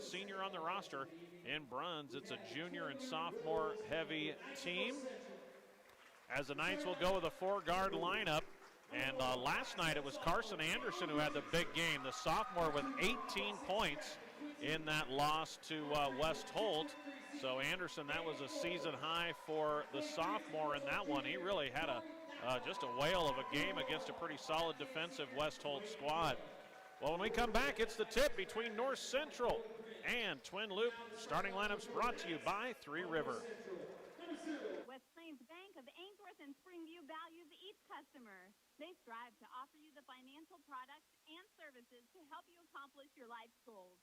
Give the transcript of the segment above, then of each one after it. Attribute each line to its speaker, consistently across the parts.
Speaker 1: senior on the roster. In Bruns, it's a junior and sophomore heavy team. As the Knights will go with a 4-guard lineup. And last night it was Carson Anderson who had the big game, the sophomore with 18 points in that loss to West Holt. So Anderson, that was a season high for the sophomore in that one. He really had just a whale of a game against a pretty solid defensive West Holt squad. Well, when we come back, it's the tip between North Central and Twin Loup. Starting lineups brought to you by Three River.
Speaker 2: West Plains Bank of Ainsworth and Springview values each customer. They strive to offer you the financial products and services to help you accomplish your life's goals.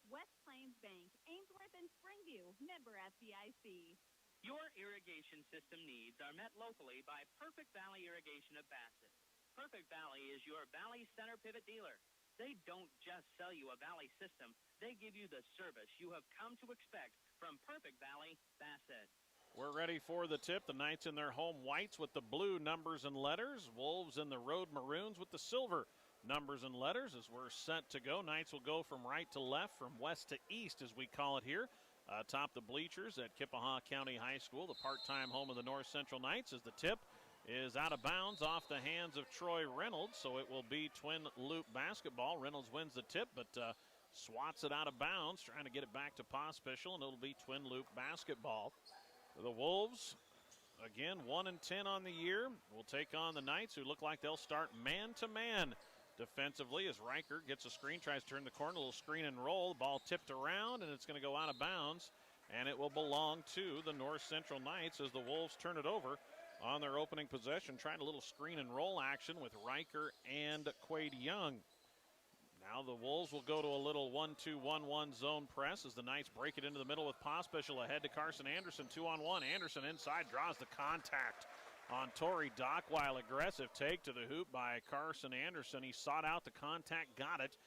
Speaker 2: West Plains Bank, Ainsworth and Springview, member FDIC.
Speaker 3: Your irrigation system needs are met locally by Perfect Valley Irrigation of Bassett. Perfect Valley is your Valley Center Pivot dealer. They don't just sell you a Valley system, they give you the service you have come to expect from Perfect Valley Bassett.
Speaker 1: We're ready for the tip. The Knights in their home whites with the blue numbers and letters. Wolves in the road maroons with the silver numbers and letters as we're set to go. Knights will go from right to left, from west to east as we call it here. Atop the bleachers at Kippahaw County High School, the part-time home of the North Central Knights, as the tip is out of bounds off the hands of Troy Reynolds. So it will be Twin Loup basketball. Reynolds wins the tip, but swats it out of bounds, trying to get it back to Pospisil, and it'll be Twin Loup basketball. The Wolves, again, 1-10 on the year, will take on the Knights, who look like they'll start man-to-man defensively as Riker gets a screen, tries to turn the corner, a little screen and roll. The ball tipped around, and it's going to go out of bounds, and it will belong to the North Central Knights as the Wolves turn it over on their opening possession, trying a little screen and roll action with Riker and Quade Young. Now the Wolves will go to a little 1-2-1-1 zone press as the Knights break it into the middle with Pospisil ahead to Carson Anderson, 2-on-1. Anderson inside draws the contact on Torrey Dockwile. Aggressive take to the hoop by Carson Anderson. He sought out the contact, got it,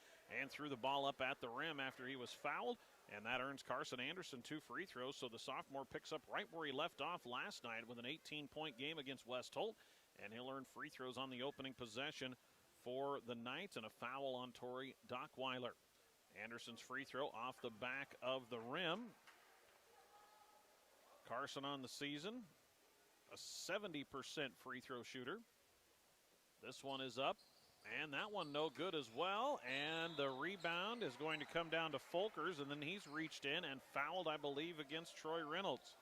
Speaker 1: and threw the ball up at the rim after he was fouled. And that earns Carson Anderson 2 free throws. So the sophomore picks up right where he left off last night with an 18-point game against West Holt. And he'll earn free throws on the opening possession for the Knights, and a foul on Torrey Dockweiler. Anderson's free throw off the back of the rim. Carson on the season, a 70% free throw shooter. This one is up, and that one no good as well. And the rebound is going to come down to Folkers, and then he's reached in and fouled, I believe, against Troy Reynolds.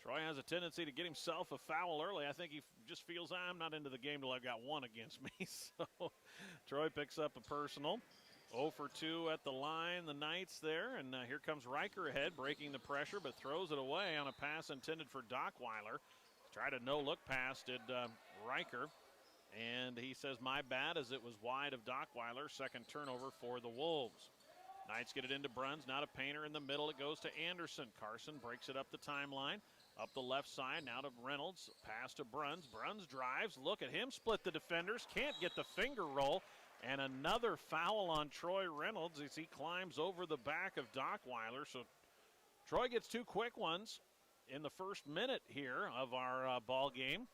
Speaker 1: Troy has a tendency to get himself a foul early. I think he just feels, I'm not into the game till I've got one against me. So Troy picks up a personal. 0 for 2 at the line, the Knights there. And here comes Riker ahead, breaking the pressure, but throws it away on a pass intended for Dockweiler. Tried a no-look pass, did Riker. And he says, my bad, as it was wide of Dockweiler. Second turnover for the Wolves. Knights get it into Bruns, not a painter in the middle. It goes to Anderson. Carson breaks it up the timeline. Up the left side, now to Reynolds. Pass to Bruns. Bruns drives. Look at him split the defenders. Can't get the finger roll. And another foul on Troy Reynolds as he climbs over the back of Dockweiler. So Troy gets 2 quick ones in the first minute here of our ball game.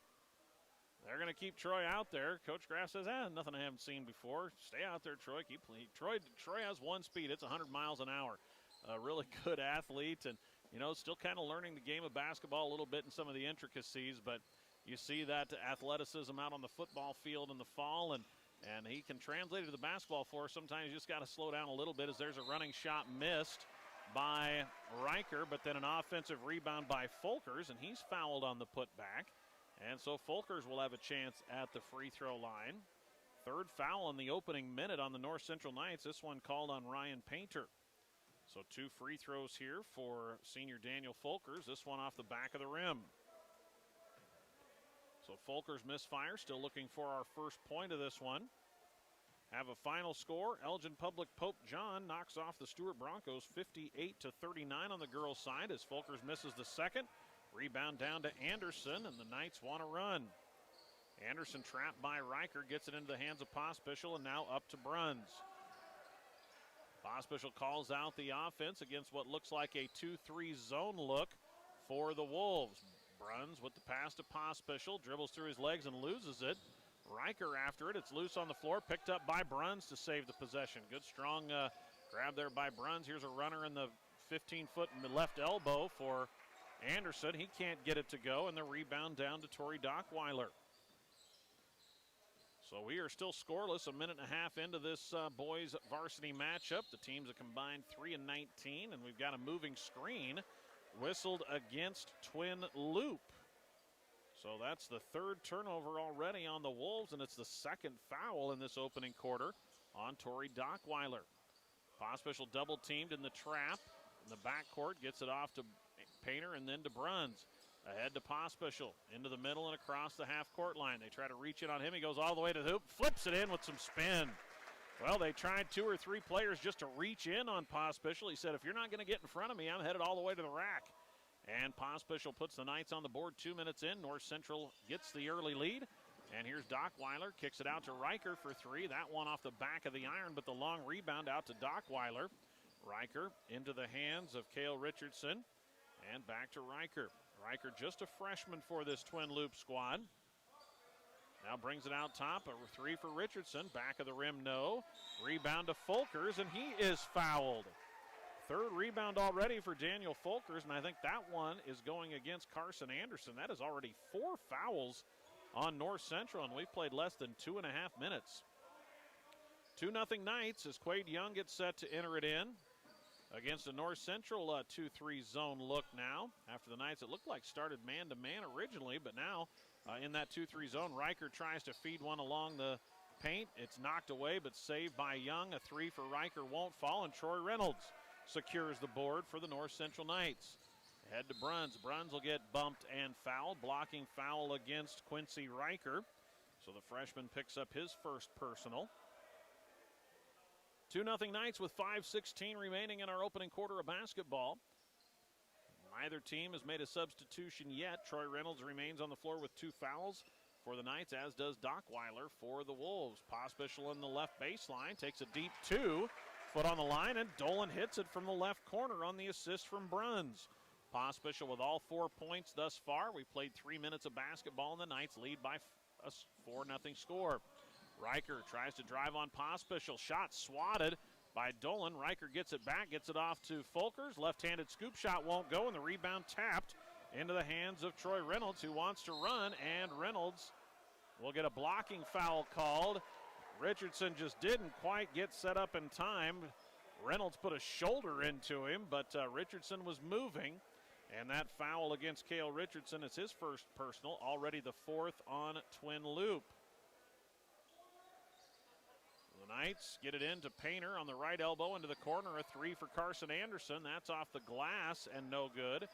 Speaker 1: They're going to keep Troy out there. Coach Graff says, nothing I haven't seen before. Stay out there, Troy. Keep playing. Troy has one speed. It's 100 miles an hour. A really good athlete, and still kind of learning the game of basketball a little bit in some of the intricacies, but you see that athleticism out on the football field in the fall, and he can translate it to the basketball floor. Sometimes you just got to slow down a little bit as there's a running shot missed by Riker, but then an offensive rebound by Folkers, and he's fouled on the putback. And so Folkers will have a chance at the free throw line. Third foul in the opening minute on the North Central Knights. This one called on Ryan Painter. So 2 free throws here for senior Daniel Folkers. This one off the back of the rim. So Folkers misfire, still looking for our first point of this one. Have a final score. Elgin Public Pope John knocks off the Stewart Broncos 58-39 on the girls' side as Folkers misses the second. Rebound down to Anderson, and the Knights want to run. Anderson trapped by Riker, gets it into the hands of Pospisil, and now up to Bruns. Pospisil calls out the offense against what looks like a 2-3 zone look for the Wolves. Bruns with the pass to Pospisil, dribbles through his legs and loses it. Riker after it. It's loose on the floor, picked up by Bruns to save the possession. Good strong Grabbed there by Bruns. Here's a runner in the 15-foot left elbow for Anderson. He can't get it to go, and the rebound down to Torrey Dockweiler. So we are still scoreless, a minute and a half into this boys varsity matchup. The teams have combined 3 and 19, and we've got a moving screen whistled against Twin Loup. So that's the third turnover already on the Wolves, and it's the second foul in this opening quarter on Torrey Dockweiler. Pospisil double teamed in the trap. In the backcourt, gets it off to Painter and then to Bruns. Ahead to Pospisil, into the middle and across the half-court line. They try to reach it on him. He goes all the way to the hoop, flips it in with some spin. Well, they tried 2 or 3 players just to reach in on Pospisil. He said, if you're not going to get in front of me, I'm headed all the way to the rack. And Pospisil puts the Knights on the board 2 minutes in. North Central gets the early lead. And here's Dockweiler, kicks it out to Riker for 3. That one off the back of the iron, but the long rebound out to Dockweiler. Riker into the hands of Cale Richardson. And back to Riker. Riker just a freshman for this Twin Loup squad. Now brings it out top, a 3 for Richardson. Back of the rim, no. Rebound to Folkers, and he is fouled. Third rebound already for Daniel Folkers, and I think that one is going against Carson Anderson. That is already 4 fouls on North Central, and we've played less than 2.5 minutes. 2-0 Knights as Quade Young gets set to enter it in. Against a North Central 2-3 zone look now. After the Knights, it looked like started man-to-man originally, but now in that 2-3 zone, Riker tries to feed one along the paint. It's knocked away, but saved by Young. A 3 for Riker won't fall, and Troy Reynolds secures the board for the North Central Knights. Head to Bruns. Bruns will get bumped and fouled. Blocking foul against Quincy Riker. So the freshman picks up his first personal. 2-0 Knights with 5:16 remaining in our opening quarter of basketball. Neither team has made a substitution yet. Troy Reynolds remains on the floor with 2 fouls for the Knights, as does Dockweiler for the Wolves. Pospisil in the left baseline, takes a deep 2, foot on the line, and Dolan hits it from the left corner on the assist from Bruns. Pospisil with all 4 points thus far. We've played 3 minutes of basketball, and the Knights lead by a 4-0 score. Riker tries to drive on Pospisil. Shot swatted by Dolan. Riker gets it back, gets it off to Folkers. Left-handed scoop shot won't go, and the rebound tapped into the hands of Troy Reynolds, who wants to run, and Reynolds will get a blocking foul called. Richardson just didn't quite get set up in time. Reynolds put a shoulder into him, but Richardson was moving, and that foul against Cale Richardson is his first personal, already the 4th on Twin Loup. The Knights get it into Painter on the right elbow into the corner. A 3 for Carson Anderson. That's off the glass and no good.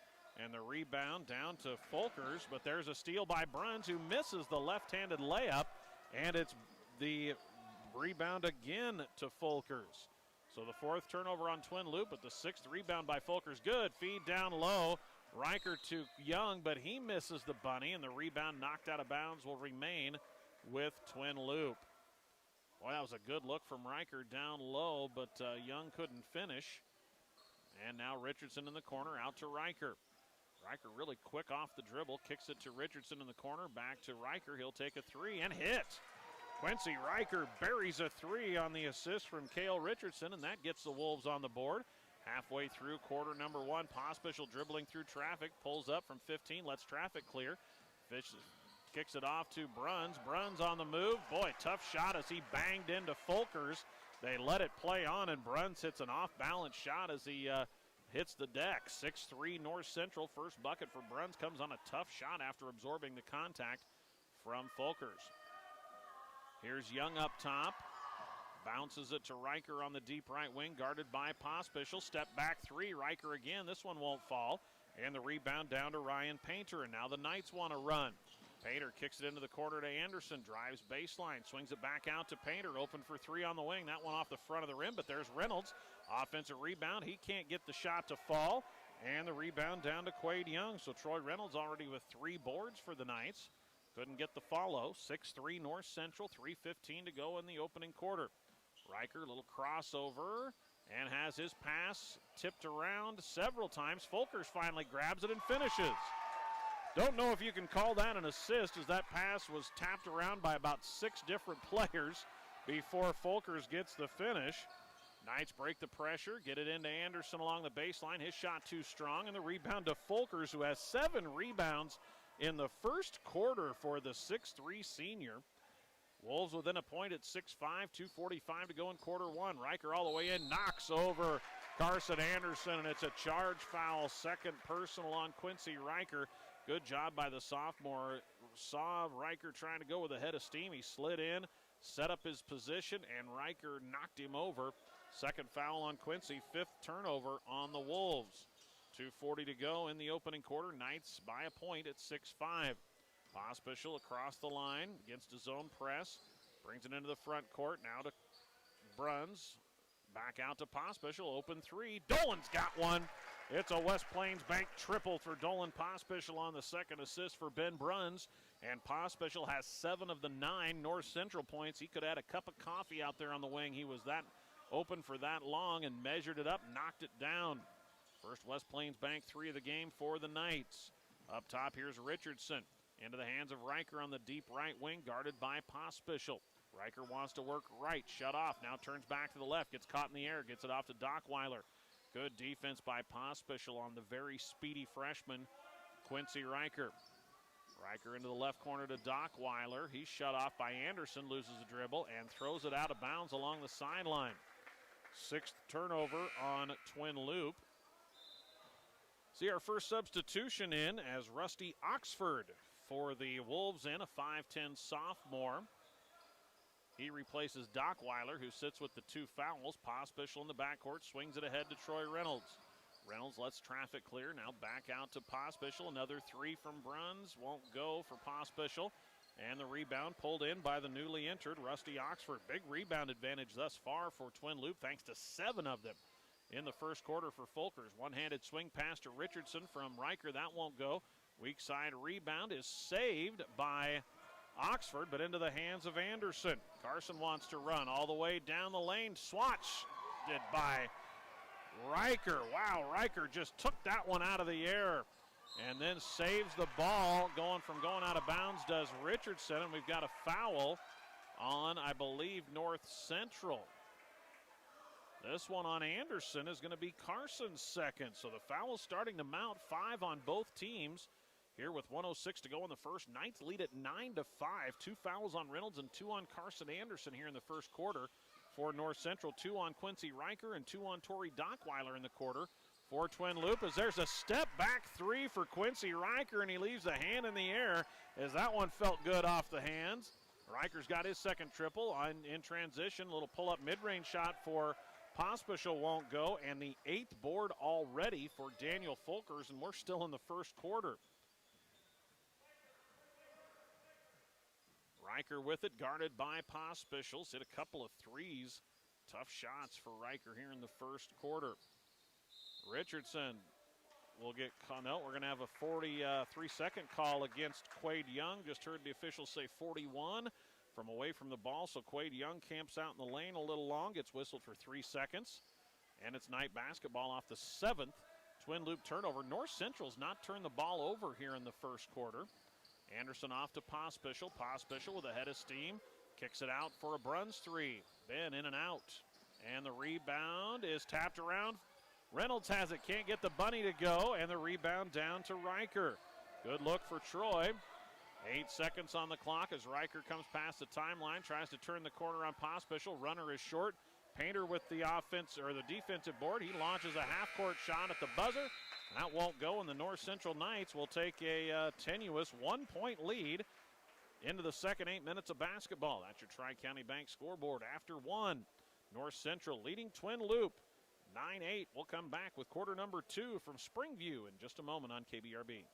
Speaker 1: And the rebound down to Folkers, but there's a steal by Bruns, who misses the left-handed layup, and it's the rebound again to Folkers. So the 4th turnover on Twin Loup, but the 6th rebound by Folkers. Good feed down low. Riker to Young, but he misses the bunny, and the rebound knocked out of bounds will remain with Twin Loup. Boy, that was a good look from Riker down low, but Young couldn't finish. And now Richardson in the corner, out to Riker. Riker really quick off the dribble, kicks it to Richardson in the corner, back to Riker. He'll take a 3 and hit. Quincy Riker buries a 3 on the assist from Cale Richardson, and that gets the Wolves on the board. Halfway through quarter number 1, Pospisil dribbling through traffic, pulls up from 15, lets traffic clear. Kicks it off to Bruns. Bruns on the move. Boy, tough shot as he banged into Folkers. They let it play on, and Bruns hits an off-balance shot as he hits the deck. 6-3 North Central. First bucket for Bruns comes on a tough shot after absorbing the contact from Folkers. Here's Young up top. Bounces it to Riker on the deep right wing, guarded by Pospisil. Step back 3, Riker again. This one won't fall. And the rebound down to Ryan Painter, and now the Knights want to run. Painter kicks it into the corner to Anderson, drives baseline, swings it back out to Painter, open for 3 on the wing. That one off the front of the rim, but there's Reynolds. Offensive rebound, he can't get the shot to fall, and the rebound down to Quade Young. So Troy Reynolds already with 3 boards for the Knights. Couldn't get the follow. 6-3 North Central, 3:15 to go in the opening quarter. Riker, little crossover, and has his pass tipped around several times. Folkers finally grabs it and finishes. Don't know if you can call that an assist, as that pass was tapped around by about 6 different players before Folkers gets the finish. Knights break the pressure, get it into Anderson along the baseline. His shot too strong, and the rebound to Folkers, who has 7 rebounds in the first quarter for the 6'3 senior. Wolves within a point at 6'5", 2:45 to go in quarter one. Riker all the way in, knocks over Carson Anderson, and it's a charge foul, second personal on Quincy Riker. Good job by the sophomore. Saw Riker trying to go with a head of steam. He slid in, set up his position, and Riker knocked him over. Second foul on Quincy, 5th turnover on the Wolves. 2:40 to go in the opening quarter. Knights by a point at 6'5". Pospisil across the line against a zone press. Brings it into the front court. Now to Bruns. Back out to Pospisil. Open three. Dolan's got one. It's a West Plains Bank triple for Dolan Pospisil on the second assist for Ben Bruns. And Pospisil has 7 of the 9 North Central points. He could add a cup of coffee out there on the wing. He was that open for that long and measured it up, knocked it down. First West Plains Bank 3 of the game for the Knights. Up top, here's Richardson. Into the hands of Riker on the deep right wing, guarded by Pospisil. Riker wants to work right, shut off, now turns back to the left, gets caught in the air, gets it off to Dockweiler. Good defense by Pospisil on the very speedy freshman, Quincy Riker. Riker into the left corner to Dockweiler. He's shut off by Anderson, loses the dribble, and throws it out of bounds along the sideline. 6th turnover on Twin Loup. See our first substitution in as Rusty Oxford for the Wolves in, a 5'10 sophomore. He replaces Dockweiler, who sits with the 2 fouls. Pospisil in the backcourt, swings it ahead to Troy Reynolds. Reynolds lets traffic clear, now back out to Pospisil. Another 3 from Bruns, won't go for Pospisil. And the rebound pulled in by the newly entered Rusty Oxford. Big rebound advantage thus far for Twin Loup, thanks to 7 of them in the first quarter for Folkers. One-handed swing pass to Richardson from Riker, that won't go. Weak side rebound is saved by Oxford, but into the hands of Anderson. Carson wants to run all the way down the lane. Swatch did by Riker. Wow, Riker just took that one out of the air and then saves the ball. Going out of bounds does Richardson, and we've got a foul on, I believe, North Central. This one on Anderson is going to be Carson's second. So the foul is starting to mount, 5 on both teams. Here with 1:06 to go in the first. Knights lead at 9-5. 2 fouls on Reynolds and 2 on Carson Anderson here in the first quarter for North Central. 2 on Quincy Riker and 2 on Torrey Dockweiler in the quarter for Twin Loup. As there's a step back 3 for Quincy Riker, and he leaves the hand in the air as that one felt good off the hands. Riker's got his second triple in transition. A little pull-up mid-range shot for Pospisil won't go, and the 8th board already for Daniel Folkers, and we're still in the first quarter. Riker with it, guarded by Pospisil. Hit a couple of threes. Tough shots for Riker here in the first quarter. Richardson will get, no, we're going to have a 43-second call against Quade Young. Just heard the officials say 41 from away from the ball, so Quade Young camps out in the lane a little long, gets whistled for 3 seconds, and it's Knight basketball off the 7th Twin Loup turnover. North Central's not turned the ball over here in the first quarter. Anderson off to Pospisil. Pospisil with a head of steam, kicks it out for a Bruns 3. Ben in and out, and the rebound is tapped around. Reynolds has it, can't get the bunny to go, and the rebound down to Riker. Good look for Troy. 8 seconds on the clock as Riker comes past the timeline, tries to turn the corner on Pospisil. Runner is short. Painter with the offense or the defensive board. He launches a half-court shot at the buzzer. That won't go, and the North Central Knights will take a tenuous 1-point lead into the second 8 minutes of basketball. That's your Tri-County Bank scoreboard after 1. North Central leading Twin Loup 9-8. We'll come back with quarter number 2 from Springview in just a moment on KBRB.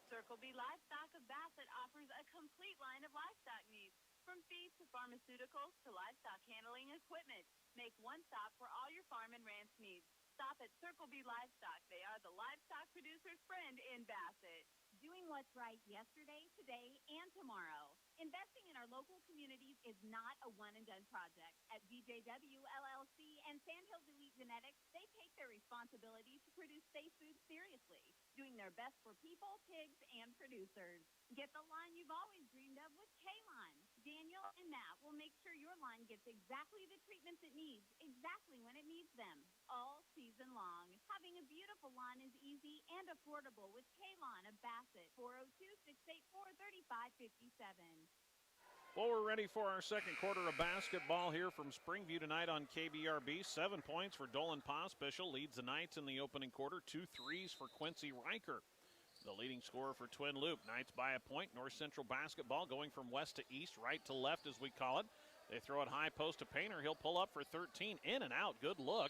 Speaker 2: Circle B Livestock of Bassett offers a complete line of livestock needs, from feed to pharmaceuticals to livestock handling equipment. Make one stop for all your farm and ranch needs. Stop at Circle B Livestock. They are the livestock producer's friend in Bassett. Doing what's right yesterday, today, and tomorrow. Investing in our local communities is not a one-and-done project. At VJW LLC and Sandhills Elite Genetics, they take their responsibility to produce safe food seriously, doing their best for people, pigs, and producers. Get the line you've always dreamed of with K-Line. Daniel and Matt will make sure your lawn gets exactly the treatments it needs, exactly when it needs them, all season long. Having a beautiful lawn is easy and affordable with K-Lawn of Bassett, 402-684-3557.
Speaker 1: Well, we're ready for our second quarter of basketball here from Springview tonight on KBRB. 7 points for Dolan Pospisil, leads the Knights in the opening quarter. 2 threes for Quincy Riker, the leading scorer for Twin Loup. Knights by a point. North Central basketball going from west to east, right to left as we call it. They throw it high post to Painter. He'll pull up for 13. In and out. Good look.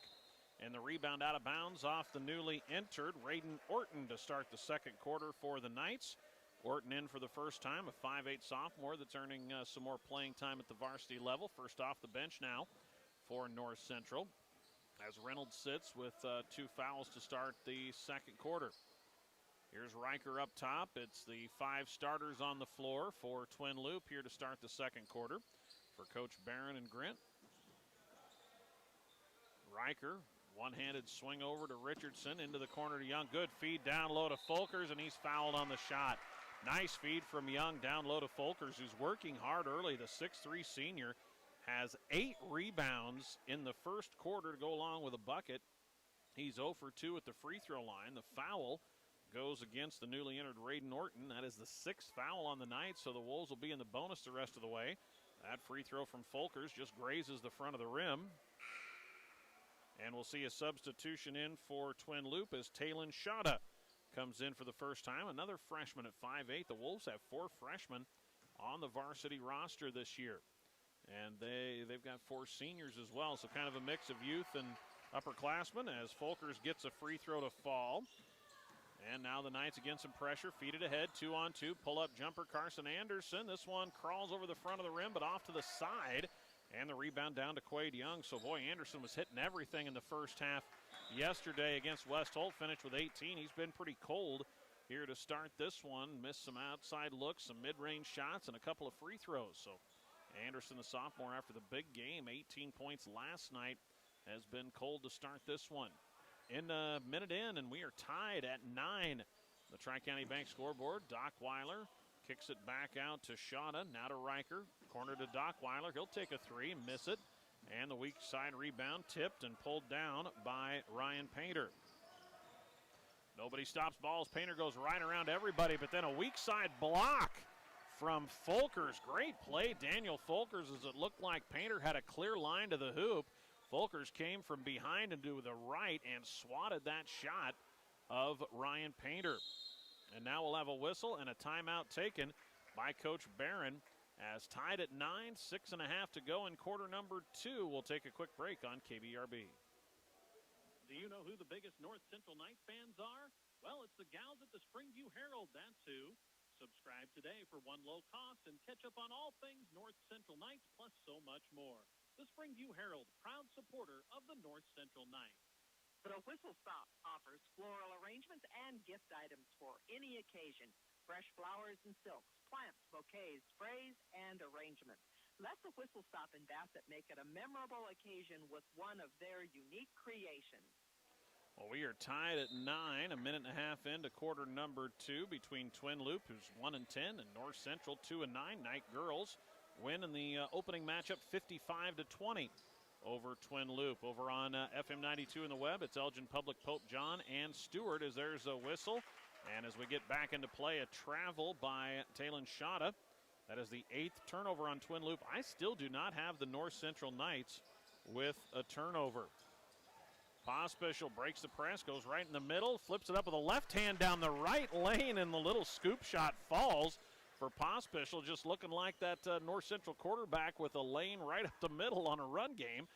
Speaker 1: And the rebound out of bounds off the newly entered Raiden Orton to start the second quarter for the Knights. Orton in for the first time, a 5'8 sophomore that's earning some more playing time at the varsity level. First off the bench now for North Central, as Reynolds sits with 2 fouls to start the second quarter. Here's Riker up top. It's the 5 starters on the floor for Twin Loup here to start the second quarter for Coach Barron and Grint. Riker, one-handed swing over to Richardson, into the corner to Young. Good feed down low to Folkers, and he's fouled on the shot. Nice feed from Young down low to Folkers, who's working hard early. The 6'3 senior has 8 rebounds in the first quarter to go along with a bucket. He's 0 for 2 at the free throw line. The foul goes against the newly entered Raiden Orton. That is the 6th foul on the night, so the Wolves will be in the bonus the rest of the way. That free throw from Folkers just grazes the front of the rim. And we'll see a substitution in for Twin Loup as Talon Shada comes in for the first time. Another freshman at 5'8". The Wolves have 4 freshmen on the varsity roster this year. And they've got 4 seniors as well, so kind of a mix of youth and upperclassmen as Folkers gets a free throw to fall. And now the Knights again some pressure, feed it ahead, 2-on-2, pull-up jumper, Carson Anderson. This one crawls over the front of the rim, but off to the side. And the rebound down to Quade Young. So, boy, Anderson was hitting everything in the first half yesterday against West Holt. Finished with 18. He's been pretty cold here to start this one. Missed some outside looks, some mid-range shots, and a couple of free throws. So, Anderson, the sophomore, after the big game, 18 points last night, has been cold to start this one. In a minute in, and we are tied at 9. The Tri-County Bank scoreboard, Doc Weiler kicks it back out to Shada, now to Riker. Corner to Doc Weiler. He'll take a 3, miss it. And the weak side rebound tipped and pulled down by Ryan Painter. Nobody stops balls. Painter goes right around everybody, but then a weak side block from Folkers. Great play, Daniel Folkers, as it looked like Painter had a clear line to the hoop. Folkers came from behind and to the right and swatted that shot of Ryan Painter. And now we'll have a whistle and a timeout taken by Coach Barron, as tied at 9, 6.5 to go in quarter number 2. We'll take a quick break on KBRB.
Speaker 4: Do you know who the biggest North Central Knights fans are? Well, it's the gals at the Springview Herald, that's who. Subscribe today for one low cost and catch up on all things North Central Knights, plus so much more. The Springview Herald, proud supporter of the North Central Knights.
Speaker 3: The Whistle Stop offers floral arrangements and gift items for any occasion. Fresh flowers and silks, plants, bouquets, sprays, and arrangements. Let the Whistle Stop in Bassett make it a memorable occasion with one of their unique creations.
Speaker 1: Well, we are tied at 9, a minute and a half into quarter number 2 between Twin Loup, who's 1-10, and North Central 2-9. Knight girls win in the opening matchup 55-20 over Twin Loup. Over on FM 92 in the web, it's Elgin Public, Pope John, and Stewart, as there's a whistle. And as we get back into play, a travel by Talon Shada. That is the 8th turnover on Twin Loup. I still do not have the North Central Knights with a turnover. Pospisil breaks the press, goes right in the middle, flips it up with a left hand down the right lane, and the little scoop shot falls for Pospisil, just looking like that North Central quarterback with a lane right up the middle on a run game,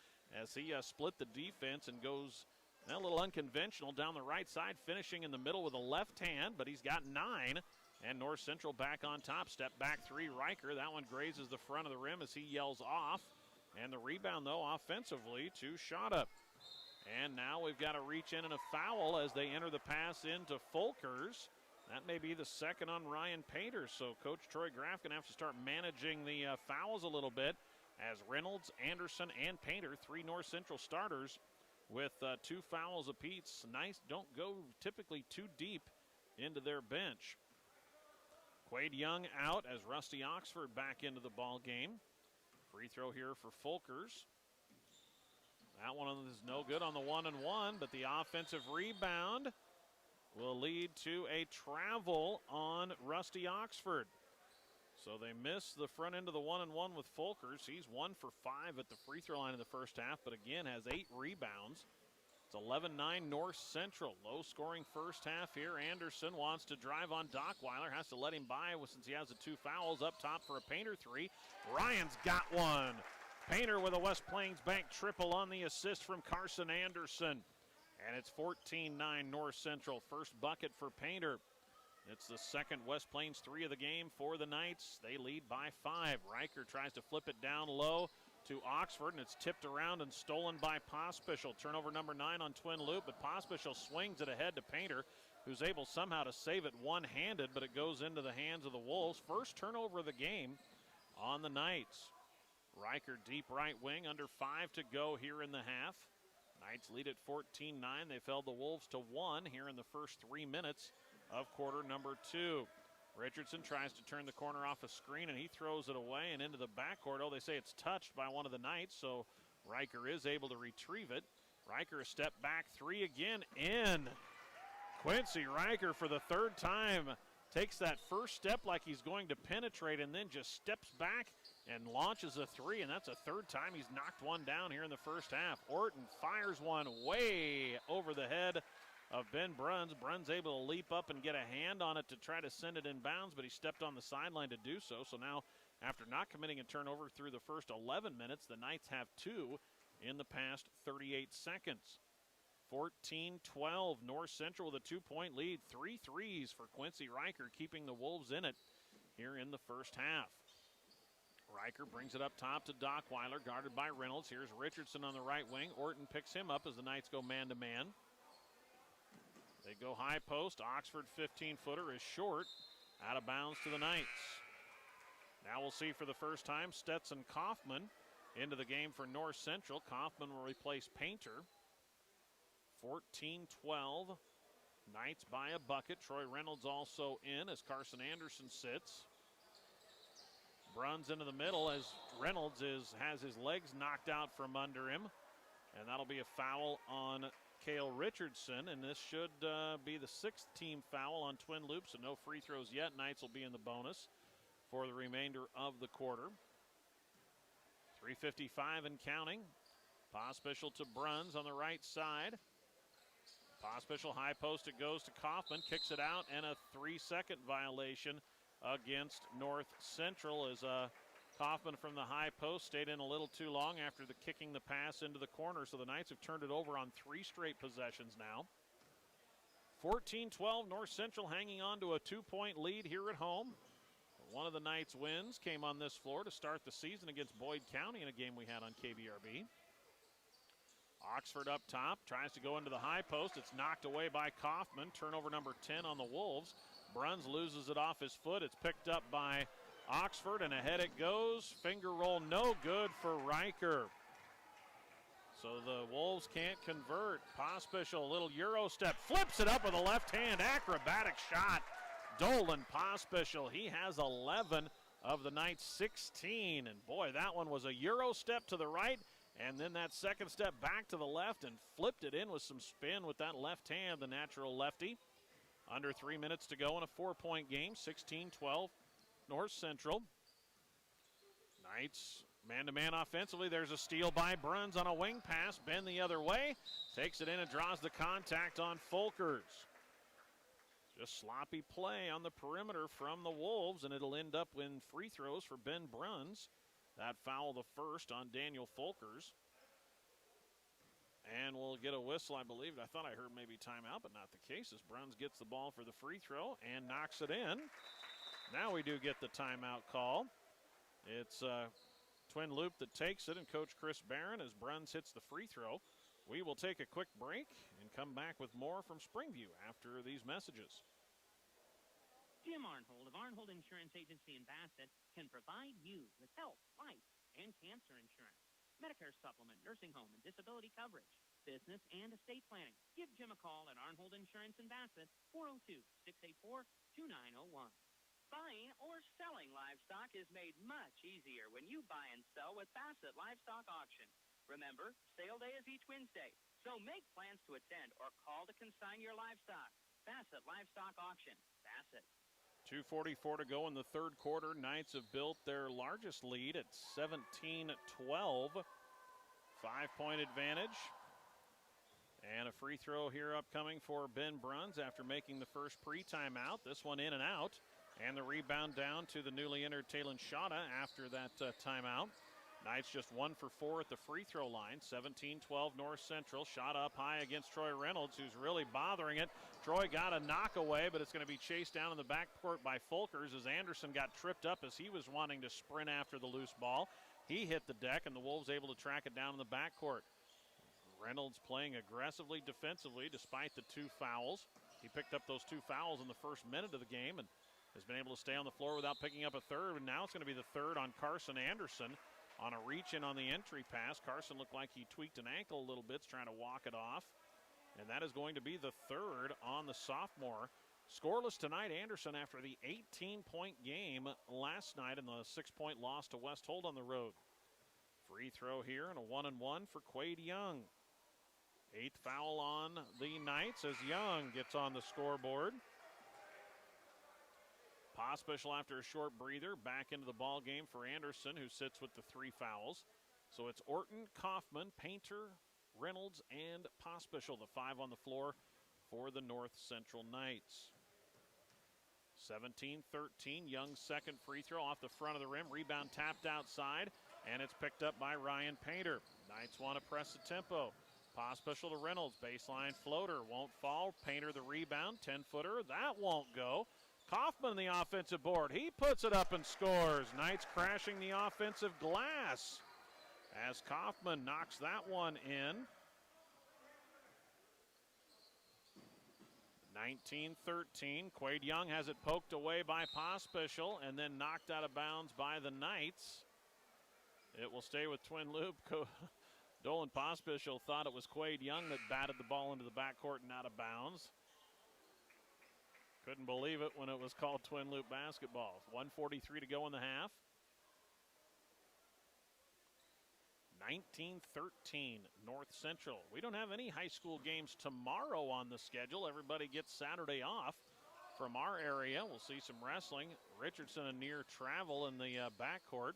Speaker 1: as he split the defense and goes a little unconventional down the right side, finishing in the middle with a left hand, but he's got 9. And North Central back on top. Step back 3, Riker. That one grazes the front of the rim as he yells off. And the rebound, though, offensively to Shada. And now we've got a reach in and a foul as they enter the pass into Folkers. That may be the second on Ryan Painter. So Coach Troy Graff going to have to start managing the fouls a little bit, as Reynolds, Anderson, and Painter, 3 North Central starters, with 2 fouls apiece. Nice, don't go typically too deep into their bench. Quade Young out as Rusty Oxford back into the ball game. Free throw here for Folkers. That one is no good on the 1-and-1, but the offensive rebound will lead to a travel on Rusty Oxford. So they miss the front end of the 1-and-1 with Folkers. He's 1 for 5 at the free throw line in the first half, but again has 8 rebounds. It's 11-9 North Central. Low scoring first half here. Anderson wants to drive on Dockweiler. Has to let him by since he has the 2 fouls. Up top for a Painter 3. Ryan's got one. Painter with a West Plains Bank triple on the assist from Carson Anderson. And it's 14-9 North Central. First bucket for Painter. It's the second West Plains 3 of the game for the Knights. They lead by 5. Riker tries to flip it down low to Oxford, and it's tipped around and stolen by Pospischel. Turnover number 9 on Twin Loup, but Pospischel swings it ahead to Painter, who's able somehow to save it one-handed, but it goes into the hands of the Wolves. First turnover of the game on the Knights. Riker deep right wing, under 5 to go here in the half. Knights lead at 14-9. They've held the Wolves to 1 here in the first 3 minutes of quarter number 2. Richardson tries to turn the corner off a screen, and he throws it away and into the backcourt. Oh, they say it's touched by one of the Knights, so Riker is able to retrieve it. Riker a step back 3 again in. Quincy Riker for the 3rd time takes that first step like he's going to penetrate and then just steps back and launches a 3, and that's a 3rd time he's knocked one down here in the first half. Orton fires one way over the head of Ben Bruns. Bruns able to leap up and get a hand on it to try to send it in bounds, but he stepped on the sideline to do so. So now, after not committing a turnover through the first 11 minutes, the Knights have 2 in the past 38 seconds. 14-12, North Central with a 2-point lead. 3 threes for Quincy Riker, keeping the Wolves in it here in the first half. Riker brings it up top to Dockweiler, guarded by Reynolds. Here's Richardson on the right wing. Orton picks him up as the Knights go man-to-man. They go high post. Oxford 15-footer is short. Out of bounds to the Knights. Now we'll see for the first time Stetson Kaufman into the game for North Central. Kaufman will replace Painter. 14-12. Knights by a bucket. Troy Reynolds also in as Carson Anderson sits. Bruns into the middle as Reynolds has his legs knocked out from under him. And that'll be a foul on Cale Richardson, and this should be the 6th team foul on Twin Loup, so no free throws yet. Knights will be in the bonus for the remainder of the quarter. 3:55 and counting. Pospischel to Bruns on the right side. Pospischel high post, it goes to Kaufman, kicks it out, and a 3-second violation against North Central as Kaufman from the high post stayed in a little too long after the kicking the pass into the corner, so the Knights have turned it over on 3 straight possessions now. 14-12, North Central hanging on to a 2-point lead here at home. One of the Knights' wins came on this floor to start the season against Boyd County in a game we had on KBRB. Oxford up top, tries to go into the high post. It's knocked away by Kaufman. Turnover number 10 on the Wolves. Bruns loses it off his foot. It's picked up by Oxford, and ahead it goes. Finger roll no good for Riker. So the Wolves can't convert. Pospischel, a little Euro step, flips it up with a left hand. Acrobatic shot. Dolan Pospischel, he has 11 of the Knights' 16. And boy, that one was a Euro step to the right, and then that second step back to the left and flipped it in with some spin with that left hand, the natural lefty. Under 3 minutes to go in a 4-point game, 16-12. North Central. Knights man-to-man offensively. There's a steal by Bruns on a wing pass. Ben the other way. Takes it in and draws the contact on Folkers. Just sloppy play on the perimeter from the Wolves, and it'll end up in free throws for Ben Bruns. That foul the first on Daniel Folkers. And we'll get a whistle, I believe. I thought I heard maybe timeout, but not the case as Bruns gets the ball for the free throw and knocks it in. Now we do get the timeout call. It's Twin Loup that takes it, and Coach Chris Barron as Bruns hits the free throw. We will take a quick break and come back with more from Springview after these messages.
Speaker 3: Jim Arnhold of Arnhold Insurance Agency in Bassett can provide you with health, life, and cancer insurance, Medicare supplement, nursing home, and disability coverage, business and estate planning. Give Jim a call at Arnhold Insurance in Bassett, 402-684-2901. Buying or selling livestock is made much easier when you buy and sell with Bassett Livestock Auction. Remember, sale day is each Wednesday, so make plans to attend or call to consign your livestock. Bassett Livestock Auction. Bassett.
Speaker 1: 2:44 to go in the third quarter. Knights have built their largest lead at 17-12. 5-point advantage. And a free throw here upcoming for Ben Bruns after making the first pre-timeout. This one in and out. And the rebound down to the newly entered Talon Shada after that timeout. Knights just 1 for 4 at the free throw line. 17-12 North Central. Shot up high against Troy Reynolds, who's really bothering it. Troy got a knockaway, but it's going to be chased down in the backcourt by Folkers as Anderson got tripped up as he was wanting to sprint after the loose ball. He hit the deck, and the Wolves able to track it down in the backcourt. Reynolds playing aggressively defensively despite the 2 fouls. He picked up those 2 fouls in the first minute of the game and has been able to stay on the floor without picking up a third. And now it's going to be the third on Carson Anderson on a reach-in on the entry pass. Carson looked like he tweaked an ankle a little bit, trying to walk it off. And that is going to be the third on the sophomore. Scoreless tonight, Anderson, after the 18-point game last night and the 6-point loss to West Holt on the road. Free throw here and a 1-and-1 for Quade Young. 8th foul on the Knights as Young gets on the scoreboard. Pospisil after a short breather back into the ball game for Anderson, who sits with the 3 fouls. So it's Orton, Kaufman, Painter, Reynolds, and Pospisil, the 5 on the floor for the North Central Knights. 17-13, Young's second free throw off the front of the rim. Rebound tapped outside, and it's picked up by Ryan Painter. Knights want to press the tempo. Pospisil to Reynolds, baseline floater, won't fall. Painter the rebound, 10-footer, that won't go. Kaufman the offensive board, he puts it up and scores. Knights crashing the offensive glass as Kaufman knocks that one in. 19-13, Quade Young has it poked away by Pospisil and then knocked out of bounds by the Knights. It will stay with Twin Loup. Dolan Pospisil thought it was Quade Young that batted the ball into the backcourt and out of bounds. Couldn't believe it when it was called Twin Loup basketball. 1:43 to go in the half. 19-13, North Central. We don't have any high school games tomorrow on the schedule. Everybody gets Saturday off from our area. We'll see some wrestling. Richardson a near travel in the backcourt.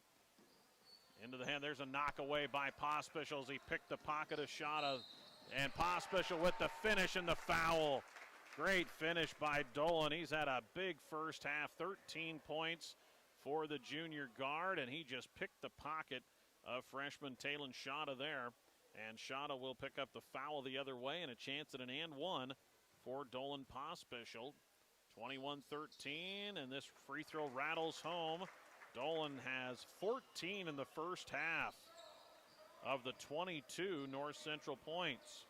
Speaker 1: Into the hand, there's a knock away by Pospisil as he picked the pocket of Shada. And Pospisil with the finish and the foul. Great finish by Dolan. He's had a big first half, 13 points for the junior guard, and he just picked the pocket of freshman Talon Shada there. And Shada will pick up the foul the other way and a chance at an and one for Dolan Pospisil. 21-13, and this free throw rattles home. Dolan has 14 in the first half of the 22 North Central points.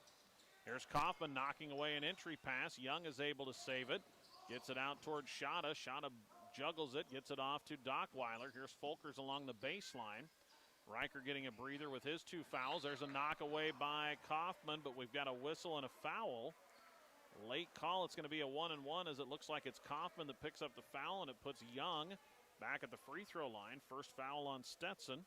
Speaker 1: Here's Kaufman knocking away an entry pass. Young is able to save it. Gets it out towards Shada. Shada juggles it, gets it off to Dockweiler. Here's Folkers along the baseline. Riker getting a breather with his 2 fouls. There's a knock away by Kaufman, but we've got a whistle and a foul. Late call, it's going to be a 1-and-1 as it looks like it's Kaufman that picks up the foul, and it puts Young back at the free throw line. First foul on Stetson.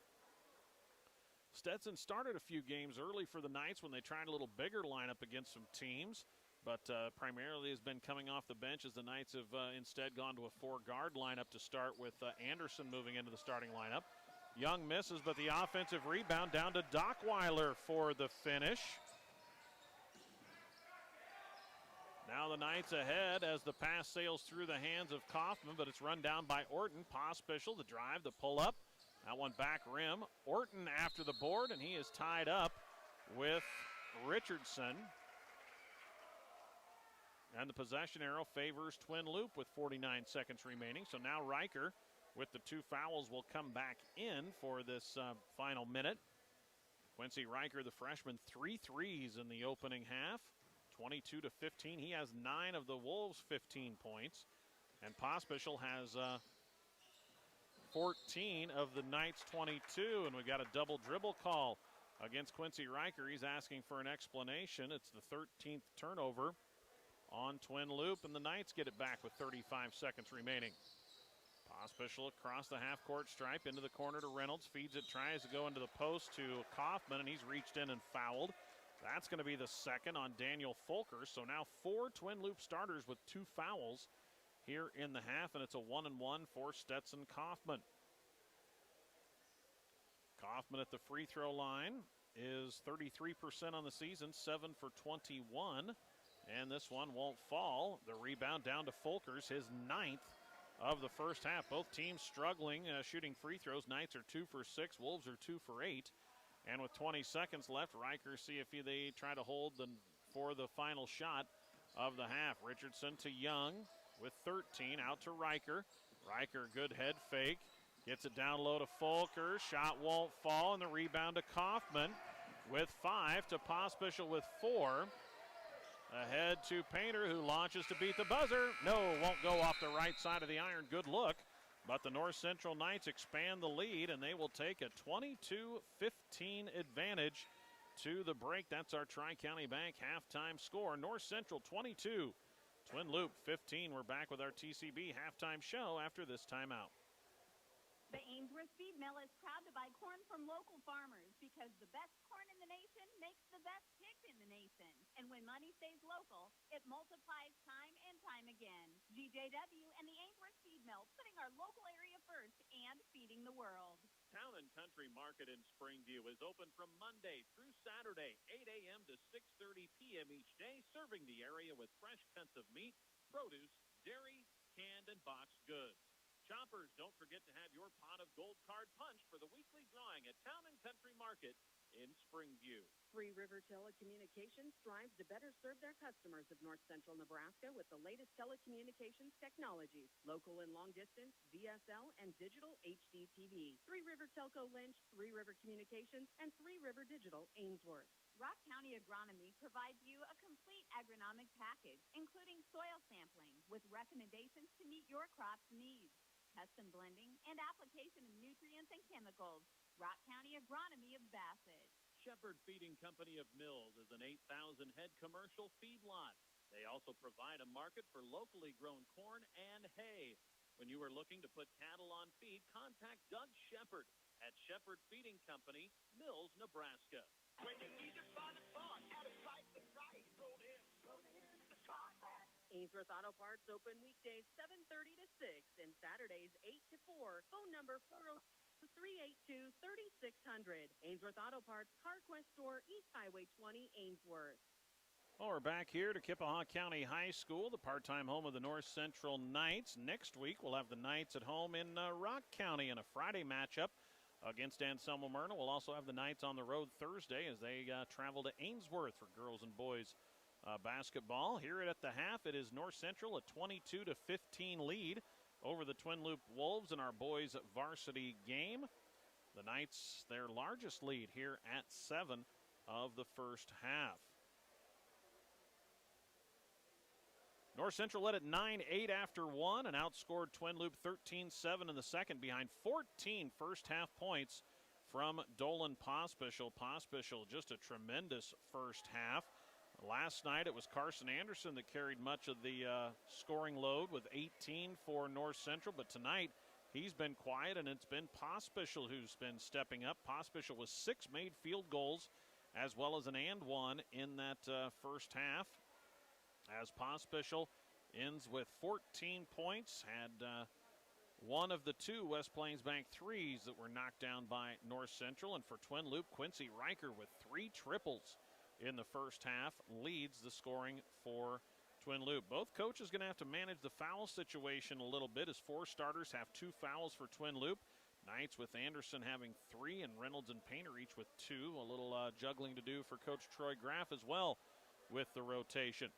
Speaker 1: Stetson started a few games early for the Knights when they tried a little bigger lineup against some teams, but primarily has been coming off the bench as the Knights have instead gone to a 4-guard lineup to start with Anderson moving into the starting lineup. Young misses, but the offensive rebound down to Dockweiler for the finish. Now the Knights ahead as the pass sails through the hands of Kaufman, but it's run down by Orton. Pospisil, the drive, the pull-up. That one back rim. Orton after the board, and he is tied up with Richardson. And the possession arrow favors Twin Loup with 49 seconds remaining. So now Riker with the 2 fouls will come back in for this final minute. Quincy Riker, the freshman, 3 threes in the opening half. 22-15. He has 9 of the Wolves' 15 points. And Pospisil has 14 of the Knights' 22. And we've got a double dribble call against Quincy Riker. He's asking for an explanation. It's the 13th turnover on Twin Loup, and the Knights get it back with 35 seconds remaining. Pospisil across the half-court stripe into the corner to Reynolds. Feeds it, tries to go into the post to Kaufman, and he's reached in and fouled. That's going to be the second on Daniel Folker. So now 4 Twin Loup starters with 2 fouls here in the half, and it's a 1-and-1 for Stetson Kaufman. Kaufman at the free throw line is 33% on the season, 7 for 21. And this one won't fall. The rebound down to Folkers, his 9th of the first half. Both teams struggling shooting free throws. Knights are 2 for 6. Wolves are 2 for 8. And with 20 seconds left, Riker see if they try to hold for the final shot of the half. Richardson to Young with 13. Out to Riker. Riker, good head fake. Gets it down low to Folker. Shot won't fall. And the rebound to Kaufman with 5. To Pospisil with 4. Ahead to Painter, who launches to beat the buzzer. No, won't go off the right side of the iron. Good look. But the North Central Knights expand the lead, and they will take a 22-15 advantage to the break. That's our Tri-County Bank halftime score. North Central 22, Twin Loup 15. We're back with our TCB halftime show after this timeout.
Speaker 2: The Ainsworth Feed Mill is proud to buy corn from local farmers because the best corn in the nation makes the best picked in the nation. And when money stays local, it multiplies time and time again. GJW and the Ainsworth Feed Mill, putting our local area first and feeding the world.
Speaker 4: Town and Country Market in Springview is open from Monday through Saturday, 8 a.m. to 6:30 p.m. each day, serving the area with fresh cuts of meat, produce, dairy, canned, and boxed goods. Shoppers, don't forget to have your pot of gold card punched for the weekly drawing at Town and Country Market in Springview.
Speaker 5: Three River Telecommunications strives to better serve their customers of North Central Nebraska with the latest telecommunications technologies, local and long distance, VSL, and digital HD TV. Three River Telco Lynch, Three River Communications, and Three River Digital Ainsworth.
Speaker 2: Rock County Agronomy provides you a complete agronomic package, including soil sampling with recommendations to meet your crop's needs, custom blending, and application of nutrients and chemicals. Rock County Agronomy of Bassett.
Speaker 4: Shepherd Feeding Company of Mills is an 8,000-head commercial feedlot. They also provide a market for locally grown corn and hay. When you are looking to put cattle on feed, contact Doug Shepherd at Shepherd Feeding Company, Mills, Nebraska.
Speaker 6: When you need to find a spot at a price that's right, roll in the spot.
Speaker 5: Ainsworth Auto Parts open weekdays 7:30 to 6 and Saturdays 8 to 4. Phone number 40382-3600. Ainsworth Auto Parts, CarQuest Store, East Highway 20, Ainsworth.
Speaker 1: Well, we're back here to Kippahaw County High School, the part-time home of the North Central Knights. Next week, we'll have the Knights at home in Rock County in a Friday matchup against Anselmo Myrna. We'll also have the Knights on the road Thursday as they travel to Ainsworth for girls and boys basketball. Here at the half, it is North Central, a 22-15 lead over the Twin Loup Wolves in our boys varsity game. The Knights, their largest lead here at 7 of the first half. North Central led at 9-8 after 1 and outscored Twin Loup 13-7 in the second behind 14 first half points from Dolan Pospisil. Pospisil just a tremendous first half. Last night it was Carson Anderson that carried much of the scoring load with 18 for North Central, but tonight he's been quiet and it's been Pospisil who's been stepping up. Pospisil with 6 made field goals as well as an and one in that first half, as Pospisil ends with 14 points, had one of the 2 West Plains Bank threes that were knocked down by North Central. And for Twin Loup, Quincy Riker with 3 triples in the first half leads the scoring for Twin Loup. Both coaches going to have to manage the foul situation a little bit as 4 starters have 2 fouls for Twin Loup. Knights with Anderson having 3 and Reynolds and Painter each with 2. A little juggling to do for Coach Troy Graff as well with the rotation.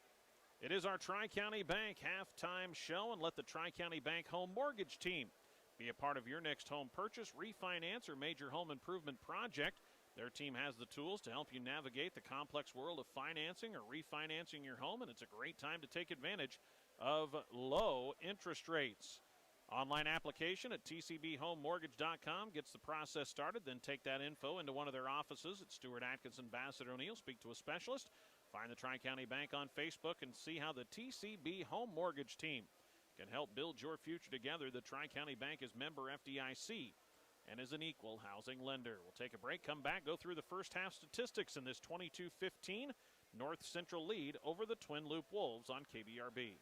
Speaker 1: It is our Tri-County Bank halftime show, and let the Tri-County Bank home mortgage team be a part of your next home purchase, refinance, or major home improvement project. Their team has the tools to help you navigate the complex world of financing or refinancing your home, and it's a great time to take advantage of low interest rates. Online application at tcbhomemortgage.com gets the process started. Then take that info into one of their offices at Stewart Atkinson, Bassett O'Neill. Speak to a specialist. Find the Tri-County Bank on Facebook and see how the TCB Home Mortgage Team can help build your future together. The Tri-County Bank is member FDIC and is an equal housing lender. We'll take a break, come back, go through the first half statistics in this 22-15 North Central lead over the Twin Loup Wolves on KBRB.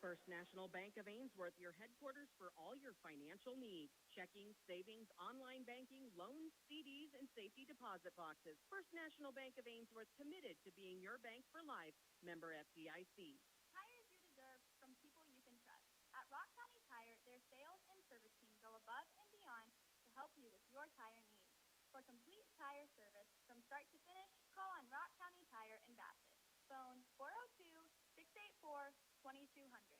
Speaker 5: First National Bank of Ainsworth, your headquarters for all your financial needs. Checking, savings, online banking, loans, CDs, and safety deposit boxes. First National Bank of Ainsworth, committed to being your bank for life. Member FDIC.
Speaker 2: Tires you deserve from people you can trust. At Rock County Tire, their sales and service team go above and beyond to help you with your tire needs. For complete tire service from start to finish, call on Rock County Tire in Bassett. Phone 402-684-2200.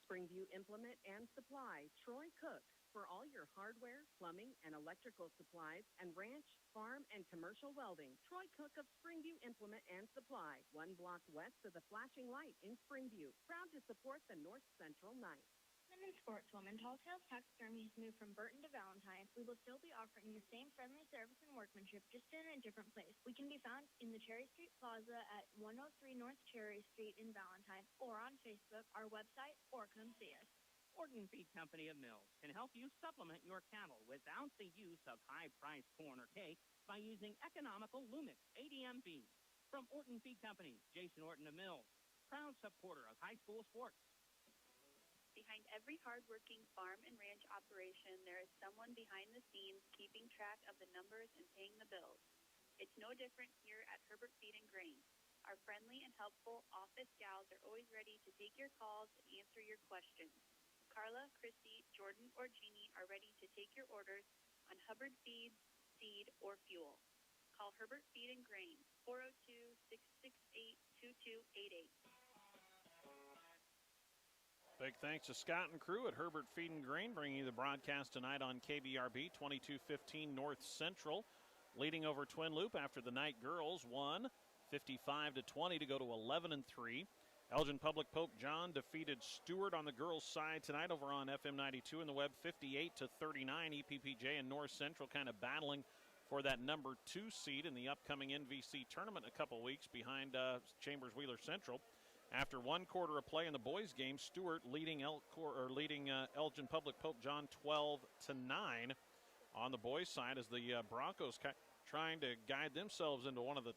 Speaker 5: Springview Implement and Supply, Troy Cook, for all your hardware, plumbing, and electrical supplies, and ranch, farm, and commercial welding. Troy Cook of Springview Implement and Supply, 1 block west of the flashing light in Springview. Proud to support the North Central Knights.
Speaker 2: Women's Sportswoman Tall Tales Taxidermy has moved from Burton to Valentine. We will still be offering the same friendly service and workmanship, just in a different place. We can be found in the Cherry Street Plaza at 103 North Cherry Street in Valentine, or on Facebook, our website, or come see us.
Speaker 3: Orton Feed Company of Mills can help you supplement your cattle without the use of high-priced corn or cake by using economical Lumix ADM feed. From Orton Feed Company, Jason Orton of Mills, proud supporter of high school sports.
Speaker 2: Behind every hardworking farm and ranch operation, there is someone behind the scenes keeping track of the numbers and paying the bills. It's no different here at Herbert Feed and Grain. Our friendly and helpful office gals are always ready to take your calls and answer your questions. Carla, Christy, Jordan, or Jeannie are ready to take your orders on Hubbard Feeds, seed, or fuel. Call Herbert Feed and Grain, 402-668-2288.
Speaker 1: Big thanks to Scott and crew at Herbert Feed and Grain, bringing you the broadcast tonight on KBRB. 22-15 North Central, leading over Twin Loup after the Knight girls won 55-20 to go to 11-3. Elgin Public Pope John defeated Stewart on the girls' side tonight over on FM 92 in the web, 58-39. EPPJ and North Central kind of battling for that number 2 seed in the upcoming NVC tournament in a couple weeks behind Chambers Wheeler Central. After one quarter of play in the boys' game, Stewart leading Elgin Public Pope John 12-9 on the boys' side as the Broncos trying to guide themselves into one of the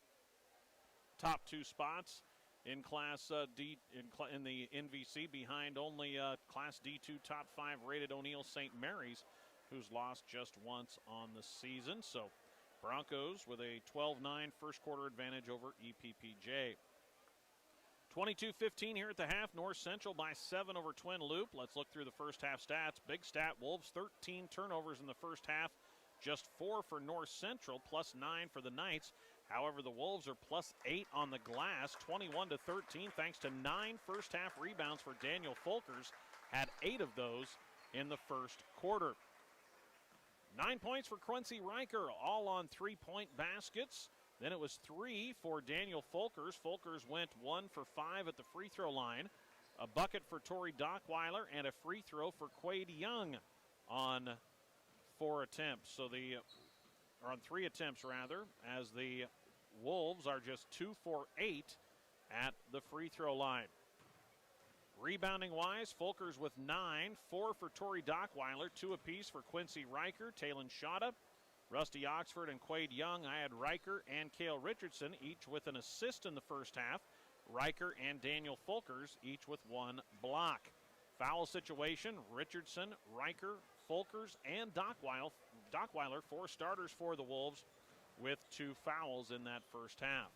Speaker 1: top 2 spots in Class D in the NVC, behind only Class D2 top 5 rated O'Neill St. Mary's, who's lost just once on the season. So Broncos with a 12-9 first quarter advantage over EPPJ. 22-15 here at the half. North Central by 7 over Twin Loup. Let's look through the first half stats. Big stat, Wolves 13 turnovers in the first half. Just 4 for North Central, plus 9 for the Knights. However, the Wolves are plus 8 on the glass, 21-13, thanks to 9 first half rebounds for Daniel Folkers. Had 8 of those in the first quarter. 9 points for Quincy Riker, all on 3-point baskets. Then it was 3 for Daniel Folkers. Folkers went 1 for 5 at the free throw line. A bucket for Tori Dockweiler and a free throw for Quade Young on 4 attempts. Or on 3 attempts rather, as the Wolves are just 2 for 8 at the free throw line. Rebounding wise, Folkers with 9, 4 for Tori Dockweiler, 2 apiece for Quincy Riker, Talon Shada, Rusty Oxford, and Quade Young. I had Riker and Cale Richardson, each with an assist in the first half. Riker and Daniel Folkers, each with 1 block. Foul situation, Richardson, Riker, Folkers, and Dockweiler, 4 starters for the Wolves, with 2 fouls in that first half.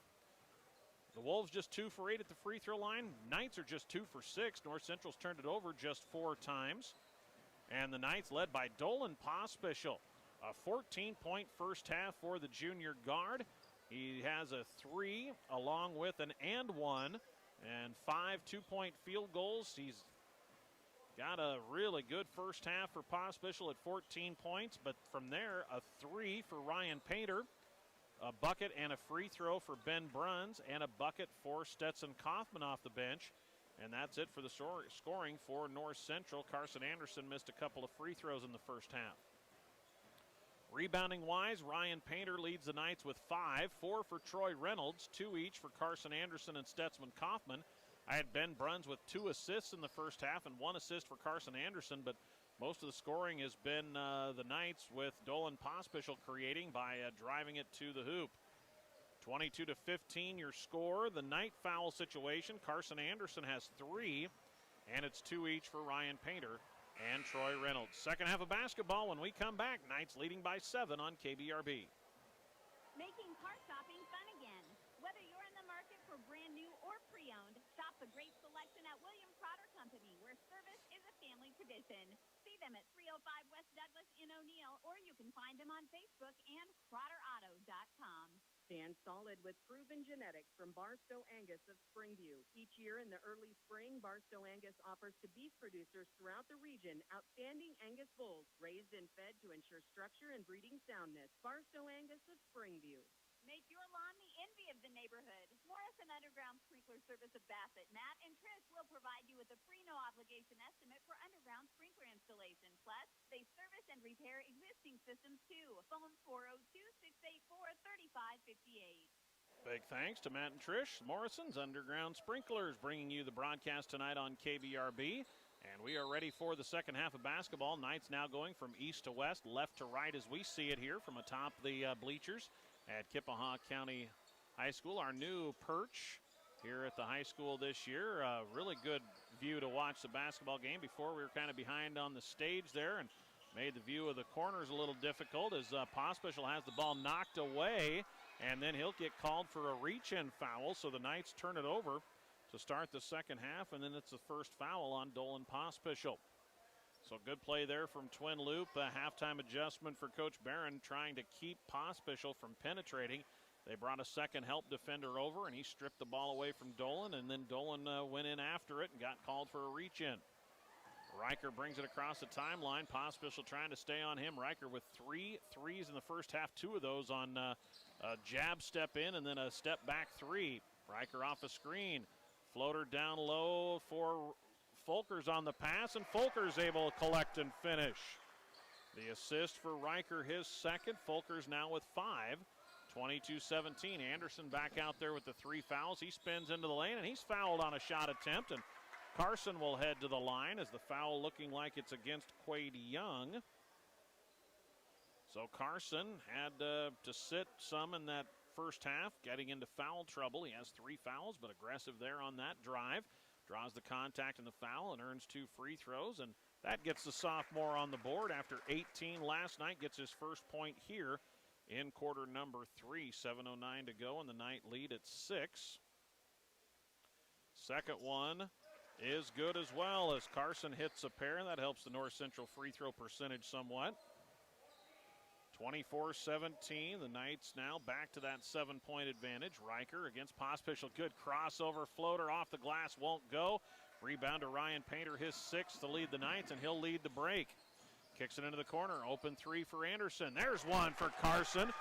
Speaker 1: The Wolves just 2 for 8 at the free throw line. Knights are just 2 for 6. North Central's turned it over just 4 times. And the Knights led by Dolan Pospischel. A 14-point first half for the junior guard. He has a 3 along with an and 1 and 5 2-point field goals. He's got a really good first half for Pospischel at 14 points, but from there, a 3 for Ryan Painter, a bucket and a free throw for Ben Bruns, and a bucket for Stetson Kaufman off the bench. And that's it for the scoring for North Central. Carson Anderson missed a couple of free throws in the first half. Rebounding-wise, Ryan Painter leads the Knights with 5, 4 for Troy Reynolds, 2 each for Carson Anderson and Stetson Kaufman. I had Ben Bruns with 2 assists in the first half and 1 assist for Carson Anderson, but most of the scoring has been the Knights with Dolan Pospisil creating by driving it to the hoop. 22-15 your score. The Knight foul situation. Carson Anderson has 3, and it's 2 each for Ryan Painter and Troy Reynolds. Second half of basketball when we come back. Knights leading by 7 on KBRB.
Speaker 2: Making car shopping fun again. Whether you're in the market for brand new or pre-owned, shop the great selection at William Crotter Company, where service is a family tradition. See them at 305 West Douglas in O'Neill, or you can find them on Facebook and CrotterAuto.com.
Speaker 5: Stand solid with proven genetics from Barstow Angus of Springview. Each year in the early spring, Barstow Angus offers to beef producers throughout the region outstanding Angus bulls, raised and fed to ensure structure and breeding soundness. Barstow Angus of Springview.
Speaker 2: Make your lawn the envy of the neighborhood. Morrison Underground Sprinkler Service of Bassett. Matt and Trish will provide you with a free no-obligation estimate for underground sprinkler installation. Plus, they service and repair existing systems, too. Phone 402-684-3558.
Speaker 1: Big thanks to Matt and Trish. Morrison's Underground Sprinklers bringing you the broadcast tonight on KBRB. And we are ready for the second half of basketball. Knights now going from east to west, left to right as we see it here from atop the bleachers at Kippahaw County High School. Our new perch here at the high school this year. Really good view to watch the basketball game. Before we were kind of behind on the stage there and made the view of the corners a little difficult as Pospisil has the ball knocked away, and then he'll get called for a reach-in foul. So the Knights turn it over to start the second half, and then it's the first foul on Dolan Pospisil. So good play there from Twin Loup. A halftime adjustment for Coach Barron trying to keep Pospisil from penetrating. They brought a second help defender over, and he stripped the ball away from Dolan, and then Dolan went in after it and got called for a reach-in. Riker brings it across the timeline. Pospisil trying to stay on him. Riker with 3 threes in the first half, 2 of those on a jab step in and then a step back 3. Riker off a screen. Floater down low for Folkers on the pass, and Folkers able to collect and finish. The assist for Riker, his second. Folkers now with 5. 22-17. Anderson back out there with the 3 fouls. He spins into the lane, and he's fouled on a shot attempt, and Carson will head to the line as the foul looking like it's against Quade Young. So Carson had to sit some in that first half, getting into foul trouble. He has 3 fouls, but aggressive there on that drive. Draws the contact and the foul and earns 2 free throws, and that gets the sophomore on the board after 18 last night. Gets his first point here in quarter number 3. 7:09 to go, and the Knight lead at 6. Second one is good as well as Carson hits a pair. That helps the North Central free throw percentage somewhat. 24-17. The Knights now back to that 7-point advantage. Riker against Pospisil. Good crossover floater off the glass. Won't go. Rebound to Ryan Painter, his 6th to lead the Knights, and he'll lead the break. Kicks it into the corner. Open 3 for Anderson. There's one for Carson.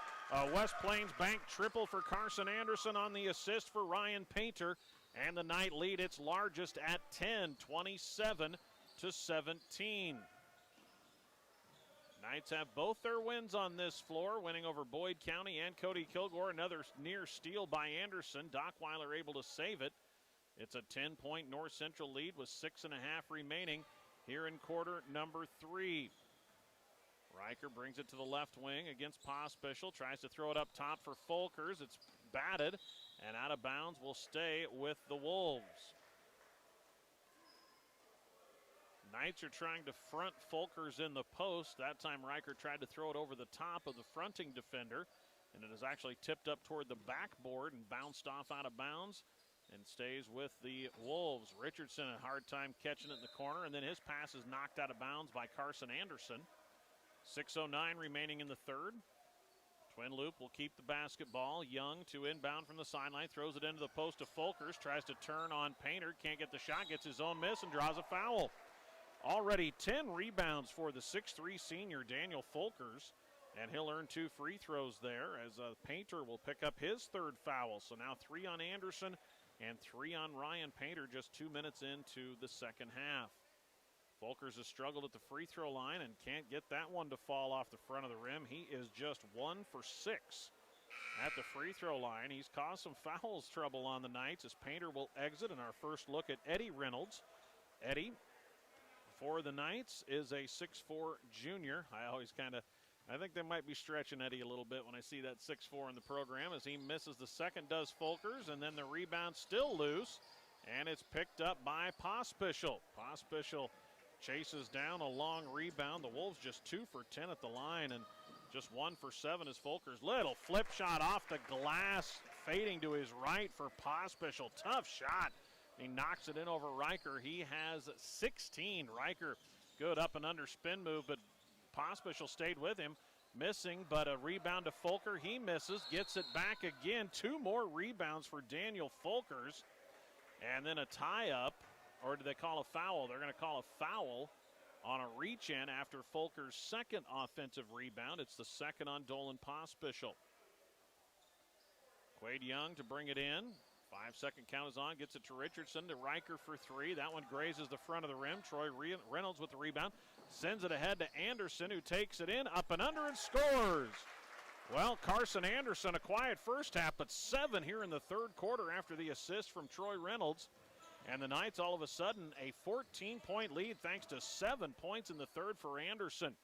Speaker 1: West Plains Bank triple for Carson Anderson on the assist for Ryan Painter. And the Knight lead its largest at 10, 27-17. Knights have both their wins on this floor, winning over Boyd County and Cody Kilgore. Another near steal by Anderson. Dockweiler able to save it. It's a 10-point North Central lead with 6.5 remaining here in quarter number 3. Riker brings it to the left wing against Pospisil. Tries to throw it up top for Folkers. It's batted and out of bounds. Will stay with the Wolves. Knights are trying to front Folkers in the post. That time Riker tried to throw it over the top of the fronting defender, and it is actually tipped up toward the backboard and bounced off out of bounds and stays with the Wolves. Richardson a hard time catching it in the corner, and then his pass is knocked out of bounds by Carson Anderson. 6:09 remaining in the third. Twin Loup will keep the basketball. Young to inbound from the sideline, throws it into the post to Folkers, tries to turn on Painter, can't get the shot, gets his own miss and draws a foul. Already 10 rebounds for the 6'3 senior Daniel Folkers, and he'll earn 2 free throws there as Painter will pick up his 3rd foul. So now 3 on Anderson and 3 on Ryan Painter just 2 minutes into the second half. Folkers has struggled at the free throw line and can't get that one to fall off the front of the rim. He is just 1 for 6 at the free throw line. He's caused some fouls trouble on the Knights as Painter will exit. And our first look at Eddie Reynolds. Eddie, for the Knights, is a 6'4 junior. I think they might be stretching Eddie a little bit when I see that 6'4 in the program as he misses the second, does Folkers, and then the rebound still loose, and it's picked up by Pospischal. Pospischal chases down a long rebound. The Wolves just 2 for 10 at the line, and just 1 for 7 is Folkers. Little flip shot off the glass, fading to his right for Pospischal. Tough shot. He knocks it in over Riker. He has 16. Riker, good up and under spin move, but Pospischal stayed with him. Missing, but a rebound to Folker. He misses, gets it back again. 2 more rebounds for Daniel Folkers. And then a tie-up, or do they call a foul? They're going to call a foul on a reach-in after Folkers' second offensive rebound. It's the second on Dolan Pospischal. Quade Young to bring it in. 5-second count is on, gets it to Richardson, to Riker for 3. That one grazes the front of the rim. Troy Reynolds with the rebound. Sends it ahead to Anderson, who takes it in, up and under, and scores. Well, Carson Anderson, a quiet first half, but 7 here in the third quarter after the assist from Troy Reynolds. And the Knights all of a sudden a 14-point lead thanks to 7 points in the third for Anderson.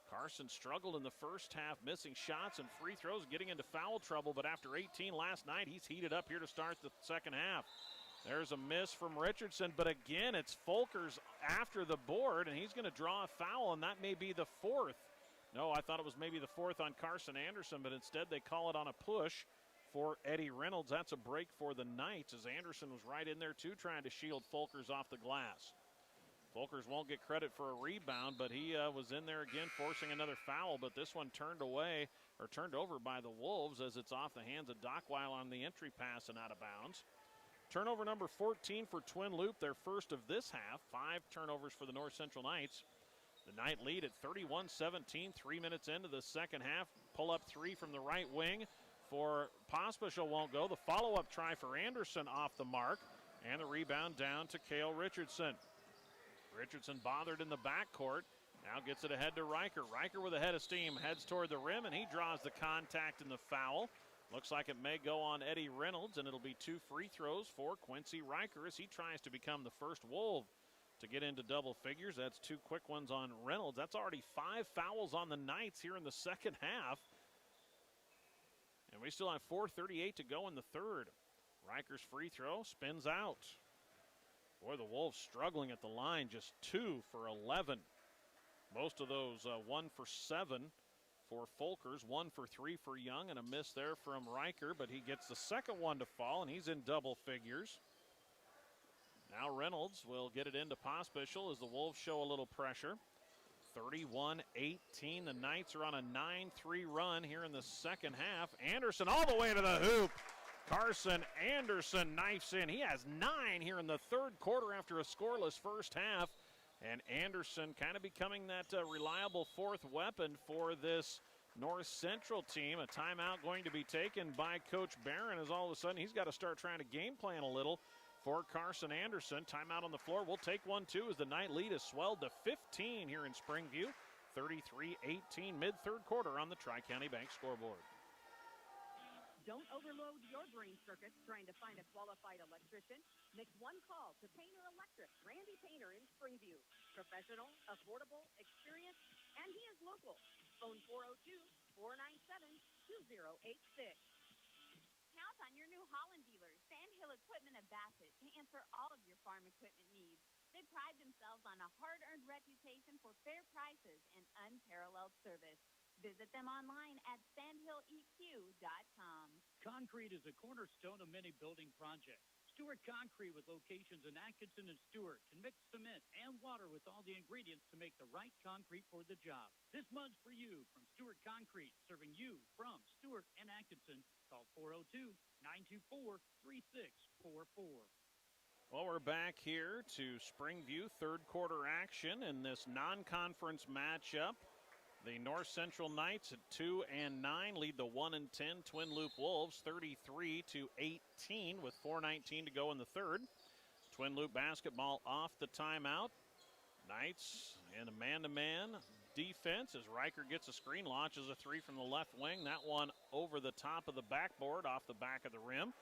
Speaker 1: Carson struggled in the first half, missing shots and free throws, getting into foul trouble, but after 18 last night, he's heated up here to start the second half. There's a miss from Richardson, but again, it's Folkers after the board, and he's going to draw a foul, and that may be the 4th. No, I thought it was maybe the 4th on Carson Anderson, but instead they call it on a push for Eddie Reynolds. That's a break for the Knights, as Anderson was right in there, too, trying to shield Folkers off the glass. Folkers won't get credit for a rebound, but he was in there again forcing another foul, but this one turned over by the Wolves as it's off the hands of Dockweiler on the entry pass and out of bounds. Turnover number 14 for Twin Loup, their first of this half. 5 turnovers for the North Central Knights. The Knight lead at 31-17, 3 minutes into the second half. Pull-up 3 from the right wing for Pospischal won't go. The follow-up try for Anderson off the mark, and the rebound down to Cale Richardson. Richardson bothered in the backcourt. Now gets it ahead to Riker. Riker with a head of steam heads toward the rim, and he draws the contact and the foul. Looks like it may go on Eddie Reynolds, and it'll be 2 free throws for Quincy Riker as he tries to become the first Wolf to get into double figures. That's 2 quick ones on Reynolds. That's already 5 fouls on the Knights here in the second half. And we still have 4:38 to go in the third. Riker's free throw spins out. Boy, the Wolves struggling at the line, just 2 for 11. Most of those 1 for 7 for Folkers, 1 for 3 for Young, and a miss there from Riker, but he gets the second one to fall, and he's in double figures. Now Reynolds will get it into Pospischal as the Wolves show a little pressure. 31-18, the Knights are on a 9-3 run here in the second half. Anderson all the way to the hoop. Carson Anderson knifes in. He has 9 here in the third quarter after a scoreless first half. And Anderson kind of becoming that reliable 4th weapon for this North Central team. A timeout going to be taken by Coach Barron as all of a sudden he's got to start trying to game plan a little for Carson Anderson. Timeout on the floor. We'll take one, too, as the Knight lead has swelled to 15 here in Springview. 33-18 mid-third quarter on the Tri-County Bank scoreboard.
Speaker 5: Don't overload your brain circuits trying to find a qualified electrician. Make one call to Painter Electric, Randy Painter in Springview. Professional, affordable, experienced, and he is local. Phone 402-497-2086.
Speaker 2: Count on your New Holland dealer, Sandhill Equipment of Bassett, to answer all of your farm equipment needs. They pride themselves on a hard-earned reputation for fair prices and unparalleled service. Visit them online at sandhilleq.com.
Speaker 7: Concrete is a cornerstone of many building projects. Stewart Concrete, with locations in Atkinson and Stewart, can mix cement and water with all the ingredients to make the right concrete for the job. This month's for you from Stewart Concrete, serving you from Stewart and Atkinson. Call 402-924-3644.
Speaker 1: Well, we're back here to Springview, third quarter action in this non-conference matchup. The North Central Knights at 2-9 lead the 1-10 Twin Loup Wolves 33-18 with 4:19 to go in the third. Twin Loup basketball off the timeout. Knights in a man-to-man defense as Riker gets a screen, launches a three from the left wing. That one over the top of the backboard, off the back of the rim,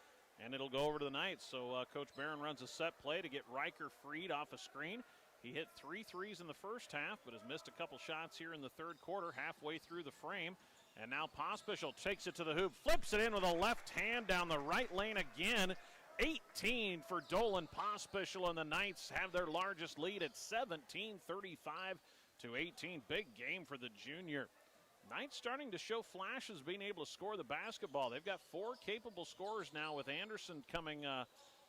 Speaker 1: and it'll go over to the Knights. So Coach Barron runs a set play to get Riker freed off a screen. He hit 3 threes in the first half, but has missed a couple shots here in the third quarter, halfway through the frame. And now Pospisil takes it to the hoop, flips it in with a left hand down the right lane again. 18 for Dolan Pospisil, and the Knights have their largest lead at 17, 35-18. Big game for the junior. Knights starting to show flashes being able to score the basketball. They've got 4 capable scorers now, with Anderson coming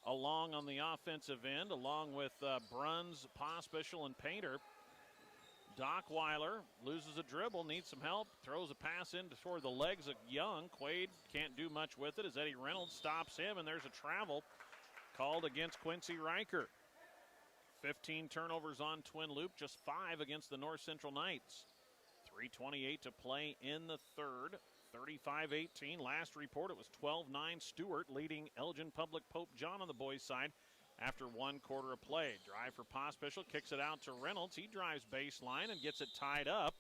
Speaker 1: along on the offensive end, along with Bruns, Pospisil, and Painter. Dockweiler loses a dribble, needs some help, throws a pass in toward the legs of Young. Quaid can't do much with it as Eddie Reynolds stops him, and there's a travel called against Quincy Riker. 15 turnovers on Twin Loup, just 5 against the North Central Knights. 3:28 to play in the third. 35-18. Last report, it was 12-9 Stewart leading Elgin Public Pope John on the boys' side after 1 quarter of play. Drive for Pospisil, kicks it out to Reynolds. He drives baseline and gets it tied up.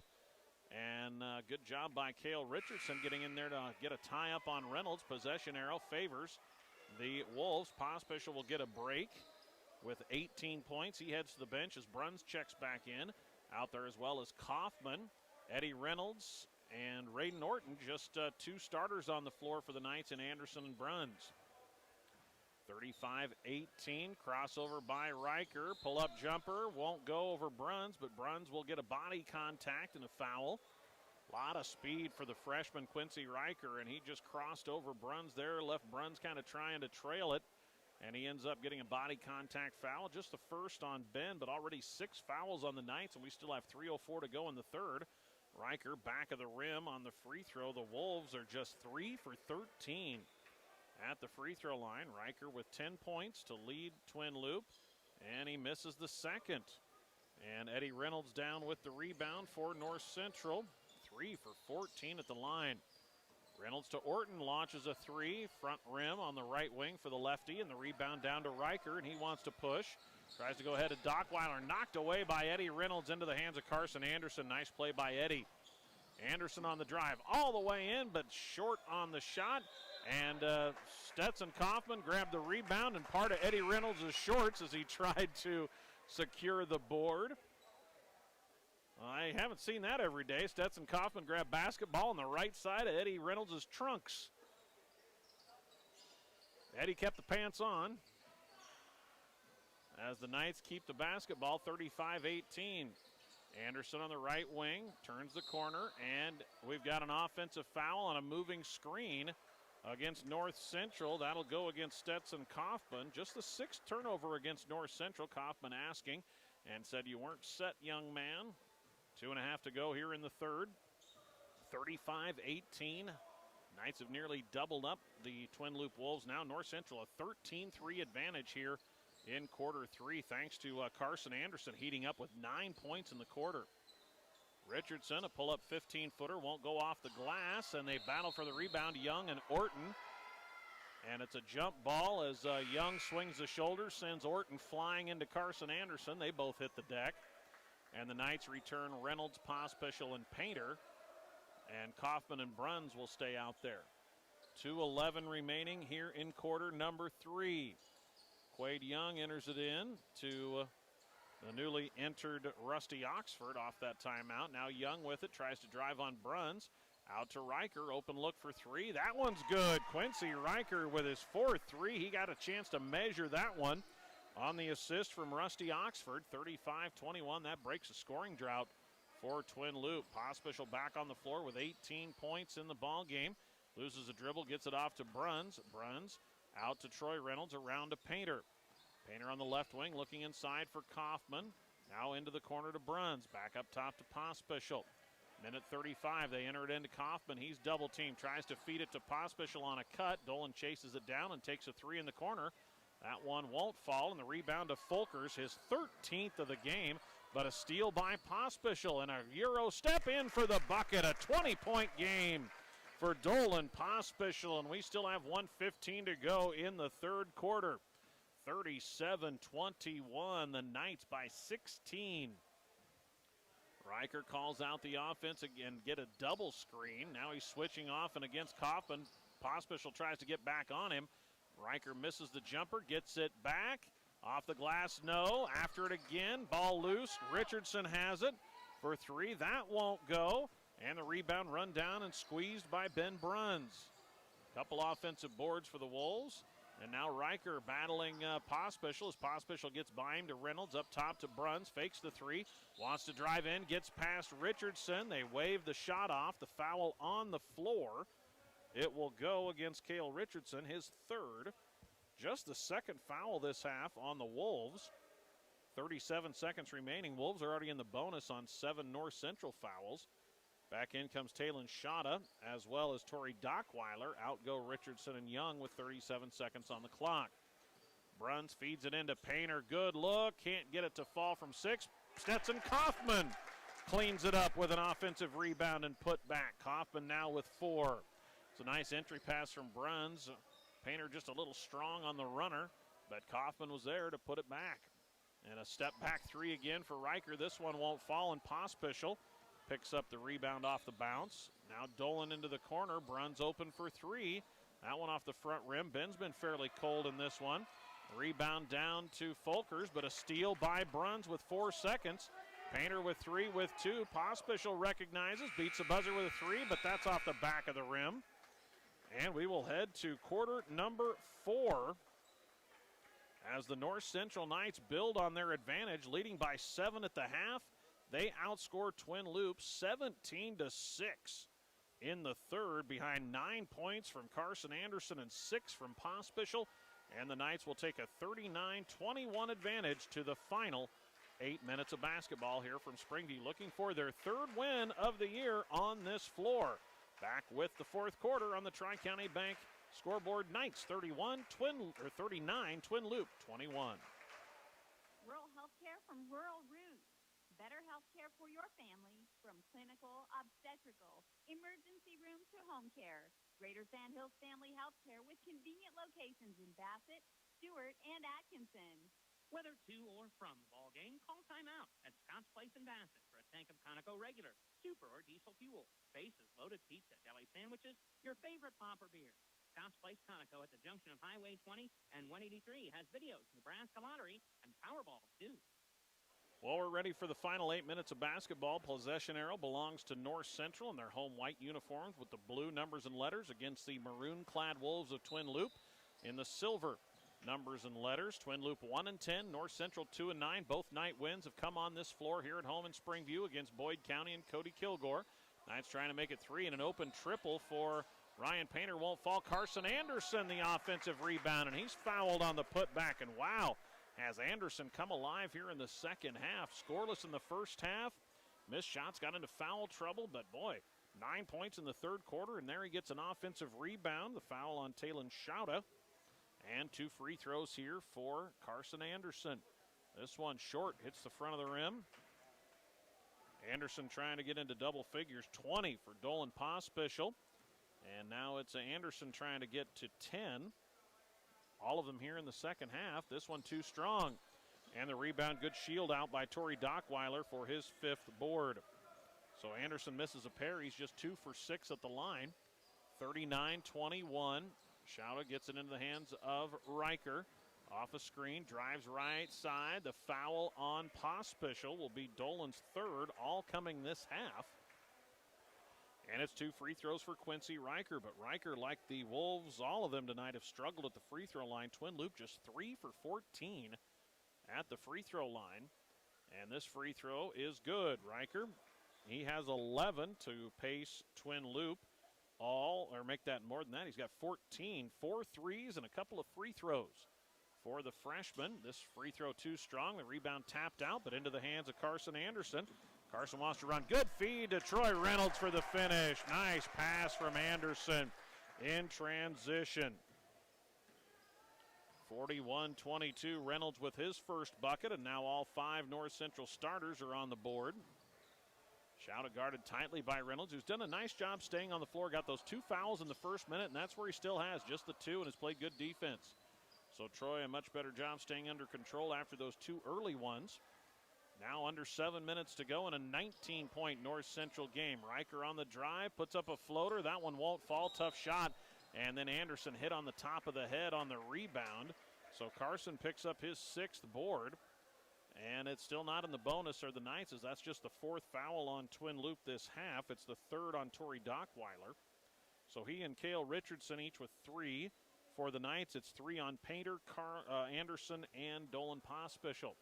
Speaker 1: And good job by Cale Richardson getting in there to get a tie up on Reynolds. Possession arrow favors the Wolves. Pospisil will get a break with 18 points. He heads to the bench as Bruns checks back in. Out there as well as Kaufman, Eddie Reynolds, and Raiden Norton. Just 2 starters on the floor for the Knights in Anderson and Bruns. 35-18, crossover by Riker. Pull-up jumper won't go over Bruns, but Bruns will get a body contact and a foul. A lot of speed for the freshman Quincy Riker, and he just crossed over Bruns there, left Bruns kind of trying to trail it, and he ends up getting a body contact foul. Just the first on Ben, but already 6 fouls on the Knights, and we still have 3:04 to go in the third. Riker back of the rim on the free throw. The Wolves are just 3 for 13 at the free throw line. Riker with 10 points to lead Twin Loup, and he misses the second. And Eddie Reynolds down with the rebound for North Central. 3 for 14 at the line. Reynolds to Orton, launches a 3, front rim on the right wing for the lefty, and the rebound down to Riker, and he wants to push. Tries to go ahead to Dockweiler, knocked away by Eddie Reynolds into the hands of Carson Anderson. Nice play by Eddie. Anderson on the drive, all the way in, but short on the shot. And Stetson Kaufman grabbed the rebound and part of Eddie Reynolds' shorts as he tried to secure the board. I haven't seen that every day. Stetson Kaufman grabbed basketball on the right side of Eddie Reynolds' trunks. Eddie kept the pants on as the Knights keep the basketball. 35-18. Anderson on the right wing, turns the corner, and we've got an offensive foul on a moving screen against North Central. That'll go against Stetson Kaufman. Just the 6th turnover against North Central. Kaufman asking and said, "You weren't set, young man." 2.5 to go here in the third. 35-18. Knights have nearly doubled up the Twin Loup Wolves. Now North Central a 13-3 advantage here in quarter 3, thanks to Carson Anderson heating up with 9 points in the quarter. Richardson, a pull-up 15-footer, won't go off the glass, and they battle for the rebound, Young and Orton. And it's a jump ball as Young swings the shoulder, sends Orton flying into Carson Anderson. They both hit the deck. And the Knights return Reynolds, Pospisil, and Painter. And Kaufman and Bruns will stay out there. 2:11 remaining here in quarter number 3. Quaid Young enters it in to the newly entered Rusty Oxford off that timeout. Now Young with it, tries to drive on Bruns. Out to Riker, open look for 3. That one's good. Quincy Riker with his 4th 3. He got a chance to measure that one on the assist from Rusty Oxford. 35-21, that breaks a scoring drought for Twin Loup. Pospisil back on the floor with 18 points in the ball game. Loses a dribble, gets it off to Bruns. Bruns out to Troy Reynolds, around to Painter. Painter on the left wing, looking inside for Kaufman. Now into the corner to Bruns. Back up top to Pospisil. Minute 35, they enter it into Kaufman. He's double teamed, tries to feed it to Pospisil on a cut. Dolan chases it down and takes a 3 in the corner. That one won't fall, and the rebound to Folkers, his 13th of the game, but a steal by Pospisil and a Euro step in for the bucket. A 20-point game for Dolan Pospisil, and we still have 1:15 to go in the third quarter. 37-21, the Knights by 16. Riker calls out the offense again, get a double screen. Now he's switching off and against Kaufman. Pospischal tries to get back on him. Riker misses the jumper, gets it back. Off the glass, no. After it again, ball loose. Richardson has it for three. That won't go. And the rebound run down and squeezed by Ben Bruns. Couple offensive boards for the Wolves. And now Riker battling Pospischal as Pospischal gets by him to Reynolds, up top to Bruns, fakes the three, wants to drive in, gets past Richardson. They wave the shot off, the foul on the floor. It will go against Cale Richardson, his third. Just the second foul this half on the Wolves. 37 seconds remaining. Wolves are already in the bonus on 7 North Central fouls. Back in comes Talon Shada, as well as Torrey Dockweiler. Out go Richardson and Young with 37 seconds on the clock. Bruns feeds it into Painter. Good look. Can't get it to fall from 6. Stetson Kaufman cleans it up with an offensive rebound and put back. Kaufman now with 4. It's a nice entry pass from Bruns. Painter just a little strong on the runner, but Kaufman was there to put it back. And a step back 3 again for Riker. This one won't fall, and Pospischal picks up the rebound off the bounce. Now Dolan into the corner. Bruns open for 3. That one off the front rim. Ben's been fairly cold in this one. Rebound down to Folkers, but a steal by Bruns with 4 seconds. Painter with 3 with 2. Pospischal recognizes, beats the buzzer with a 3, but that's off the back of the rim. And we will head to quarter number 4 as the North Central Knights build on their advantage, leading by 7 at the half. They outscored Twin Loup 17-6 in the third, behind 9 points from Carson Anderson and 6 from Pospischal. And the Knights will take a 39-21 advantage to the final 8 minutes of basketball here from Springview, looking for their third win of the year on this floor. Back with the fourth quarter on the Tri-County Bank scoreboard. Knights 39, Twin Loup 21.
Speaker 2: Rural healthcare from Rural Roots. Better healthcare for your family, from clinical, obstetrical, emergency room to home care. Greater Sandhills Family Healthcare with convenient locations in Bassett, Stewart, and Atkinson.
Speaker 3: Whether to or from the ball game, call timeout at Scott's Place in Bassett for a tank of Conoco regular, super, or diesel fuel, faces, loaded pizza, deli sandwiches, your favorite pop or beer. Scott's Place Conoco at the junction of Highway 20 and 183 has videos, Nebraska Lottery, and Powerball, too.
Speaker 1: Well, we're ready for the final 8 minutes of basketball. Possession arrow belongs to North Central in their home white uniforms with the blue numbers and letters against the maroon-clad Wolves of Twin Loup in the silver numbers and letters. Twin Loup 1-10, North Central 2-9. Both night wins have come on this floor here at home in Springview against Boyd County and Cody Kilgore. Knights trying to make it 3 and an open triple for Ryan Painter. Won't fall. Carson Anderson, the offensive rebound, and he's fouled on the putback. And wow, has Anderson come alive here in the second half. Scoreless in the first half. Missed shots, got into foul trouble, but boy, 9 points in the third quarter, and there he gets an offensive rebound. The foul on Talon Shouta. And 2 free throws here for Carson Anderson. This one short, hits the front of the rim. Anderson trying to get into double figures, 20 for Dolan Pospischal. And now it's Anderson trying to get to 10. All of them here in the second half. This one too strong. And the rebound, good shield out by Torrey Dockweiler for his 5th board. So Anderson misses a pair. He's just 2 for 6 at the line. 39-21. Shouta gets it into the hands of Riker. Off a screen, drives right side. The foul on Pospischal will be Dolan's 3rd, all coming this half. And it's 2 free throws for Quincy Riker. But Riker, like the Wolves, all of them tonight have struggled at the free throw line. Twin Loup just 3 for 14 at the free throw line. And this free throw is good. Riker, he has 11 to pace Twin Loup. Make that more than that. He's got 14, 4 threes and a couple of free throws for the freshman. This free throw too strong. The rebound tapped out, but into the hands of Carson Anderson. Carson wants to run. Good feed to Troy Reynolds for the finish. Nice pass from Anderson in transition. 41-22, Reynolds with his first bucket, and now all 5 North Central starters are on the board. Shouta guarded tightly by Reynolds, who's done a nice job staying on the floor. Got those 2 fouls in the first minute, and that's where he still has just the 2 and has played good defense. So Troy, a much better job staying under control after those 2 early ones. Now under 7 minutes to go in a 19-point North Central game. Riker on the drive, puts up a floater. That one won't fall, tough shot. And then Anderson hit on the top of the head on the rebound. So Carson picks up his 6th board. And it's still not in the bonus or the Knights, as that's just the 4th foul on Twin Loup this half. It's the 3rd on Torrey Dockweiler. So he and Cale Richardson each with 3. For the Knights, it's 3 on Painter, Anderson, and Dolan Pospischal.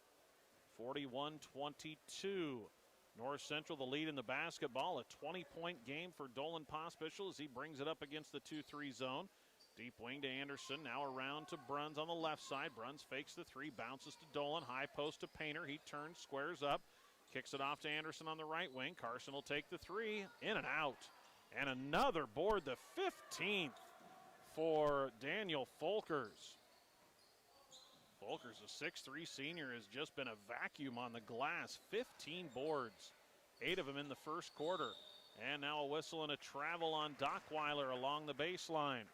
Speaker 1: 41-22. North Central the lead in the basketball. A 20-point game for Dolan Pospischal as he brings it up against the 2-3 zone. Deep wing to Anderson, now around to Bruns on the left side. Bruns fakes the 3, bounces to Dolan, high post to Painter. He turns, squares up, kicks it off to Anderson on the right wing. Carson will take the 3, in and out. And another board, the 15th for Daniel Folkers. Folkers, a 6'3 senior, has just been a vacuum on the glass. 15 boards, 8 of them in the first quarter. And now a whistle and a travel on Dockweiler along the baseline.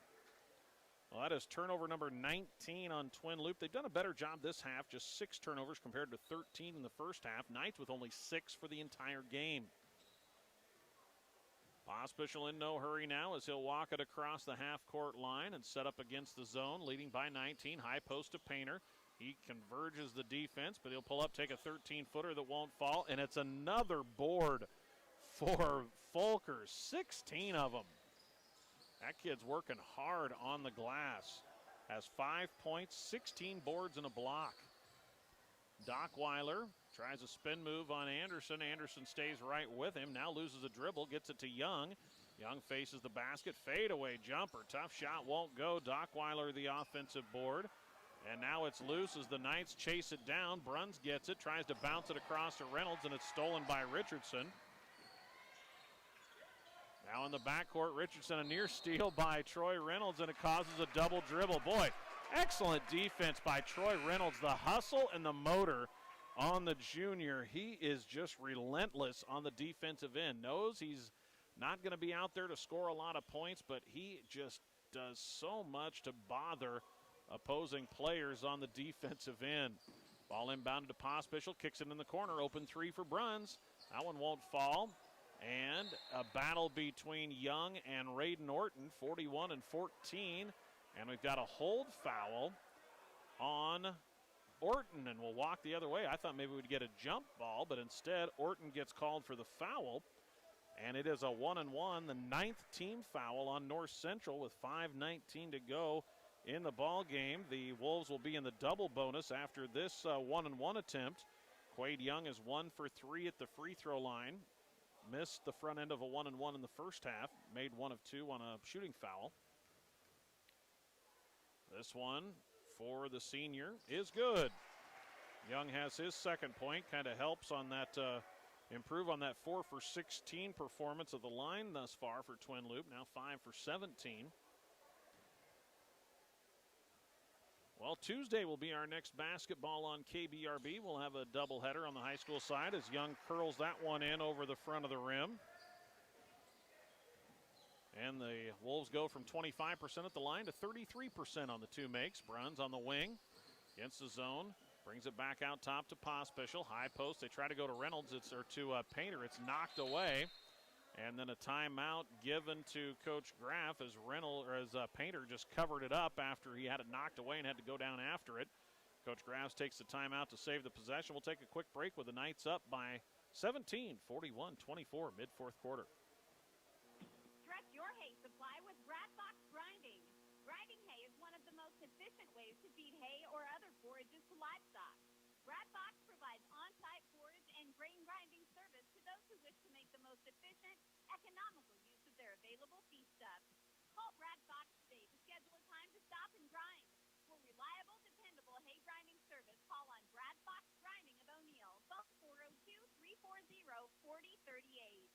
Speaker 1: Well, that is turnover number 19 on Twin Loup. They've done a better job this half, just 6 turnovers compared to 13 in the first half. Knights with only 6 for the entire game. Pospischal in no hurry now as he'll walk it across the half-court line and set up against the zone, leading by 19. High post to Painter. He converges the defense, but he'll pull up, take a 13-footer that won't fall, and it's another board for Folkers, 16 of them. That kid's working hard on the glass. Has 5 points, 16 boards, and a block. Dockweiler tries a spin move on Anderson. Anderson stays right with him. Now loses a dribble, gets it to Young. Young faces the basket. Fadeaway jumper. Tough shot won't go. Dockweiler the offensive board. And now it's loose as the Knights chase it down. Bruns gets it, tries to bounce it across to Reynolds, and it's stolen by Richardson. Now in the backcourt, Richardson, a near steal by Troy Reynolds, and it causes a double dribble. Boy, excellent defense by Troy Reynolds. The hustle and the motor on the junior. He is just relentless on the defensive end. Knows he's not going to be out there to score a lot of points, but he just does so much to bother opposing players on the defensive end. Ball inbounded to Pospischal, kicks it in the corner. Open 3 for Bruns. That one won't fall. And a battle between Young and Raiden Orton, 41 and 14. And we've got a hold foul on Orton, and we'll walk the other way. I thought maybe we'd get a jump ball, but instead Orton gets called for the foul. And it is a 1-and-1, the 9th team foul on North Central with 5:19 to go in the ball game. The Wolves will be in the double bonus after this 1-and-1 attempt. Quade Young is 1 for 3 at the free throw line. Missed the front end of a 1-and-1 in the first half. Made 1 of 2 on a shooting foul. This one for the senior is good. Young has his 2nd point. Kind of helps on that, improve on that 4 for 16 performance of the line thus far for Twin Loup. Now 5 for 17. Well, Tuesday will be our next basketball on KBRB. We'll have a doubleheader on the high school side as Young curls that one in over the front of the rim. And the Wolves go from 25% at the line to 33% on the 2 makes. Bruns on the wing against the zone. Brings it back out top to Pospischal. High post. They try to go to Reynolds. To Painter. It's knocked away. And then a timeout given to Coach Graff as Painter just covered it up after he had it knocked away and had to go down after it. Coach Graff takes the timeout to save the possession. We'll take a quick break with the Knights up by 17, 41-24, mid-4th quarter.
Speaker 2: Stretch your hay supply with Bradbox Grinding. Grinding hay is one of the most efficient ways to feed hay or other forages to livestock. Bradbox provides on-site forage and grain grinding service to those who wish to make the most efficient, economical use of their available feedstuffs. Call Bradbox today to schedule a time to stop and grind. For reliable, dependable hay grinding service, call on Bradbox Grinding of O'Neill. Phone 402-340-4038.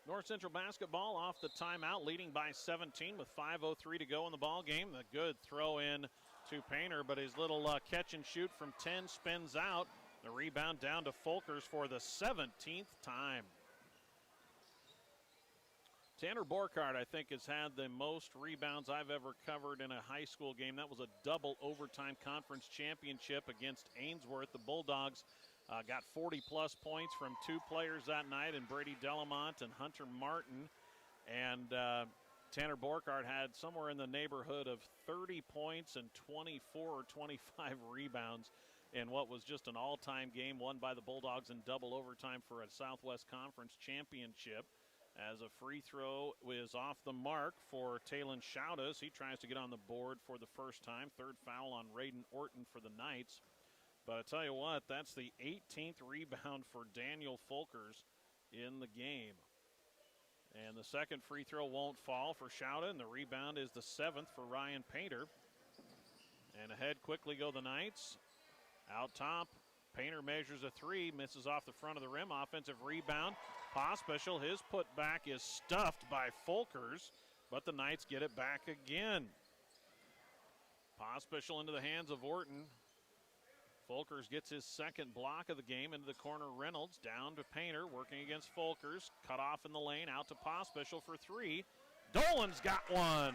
Speaker 1: North Central basketball off the timeout, leading by 17 with 5:03 to go in the ball game. A good throw in to Painter, but his little catch and shoot from 10 spins out. The rebound down to Folkers for the 17th time. Tanner Borkhardt, I think, has had the most rebounds I've ever covered in a high school game. That was a double overtime conference championship against Ainsworth. The Bulldogs got 40-plus points from 2 players that night, and Brady Delamont and Hunter Martin. And Tanner Borkhardt had somewhere in the neighborhood of 30 points and 24 or 25 rebounds in what was just an all-time game won by the Bulldogs in double overtime for a Southwest Conference championship. As a free throw is off the mark for Talon Shaudas. He tries to get on the board for the first time. 3rd foul on Raiden Orton for the Knights. But I tell you what, that's the 18th rebound for Daniel Folkers in the game. And the second free throw won't fall for Shauda, and the rebound is the 7th for Ryan Painter. And ahead quickly go the Knights. Out top, Painter measures a 3, misses off the front of the rim. Offensive rebound. Pospisil, his putback is stuffed by Folkers, but the Knights get it back again. Pospisil into the hands of Orton. Folkers gets his second block of the game into the corner. Reynolds down to Painter, working against Folkers. Cut off in the lane, out to Pospisil for 3. Dolan's got one.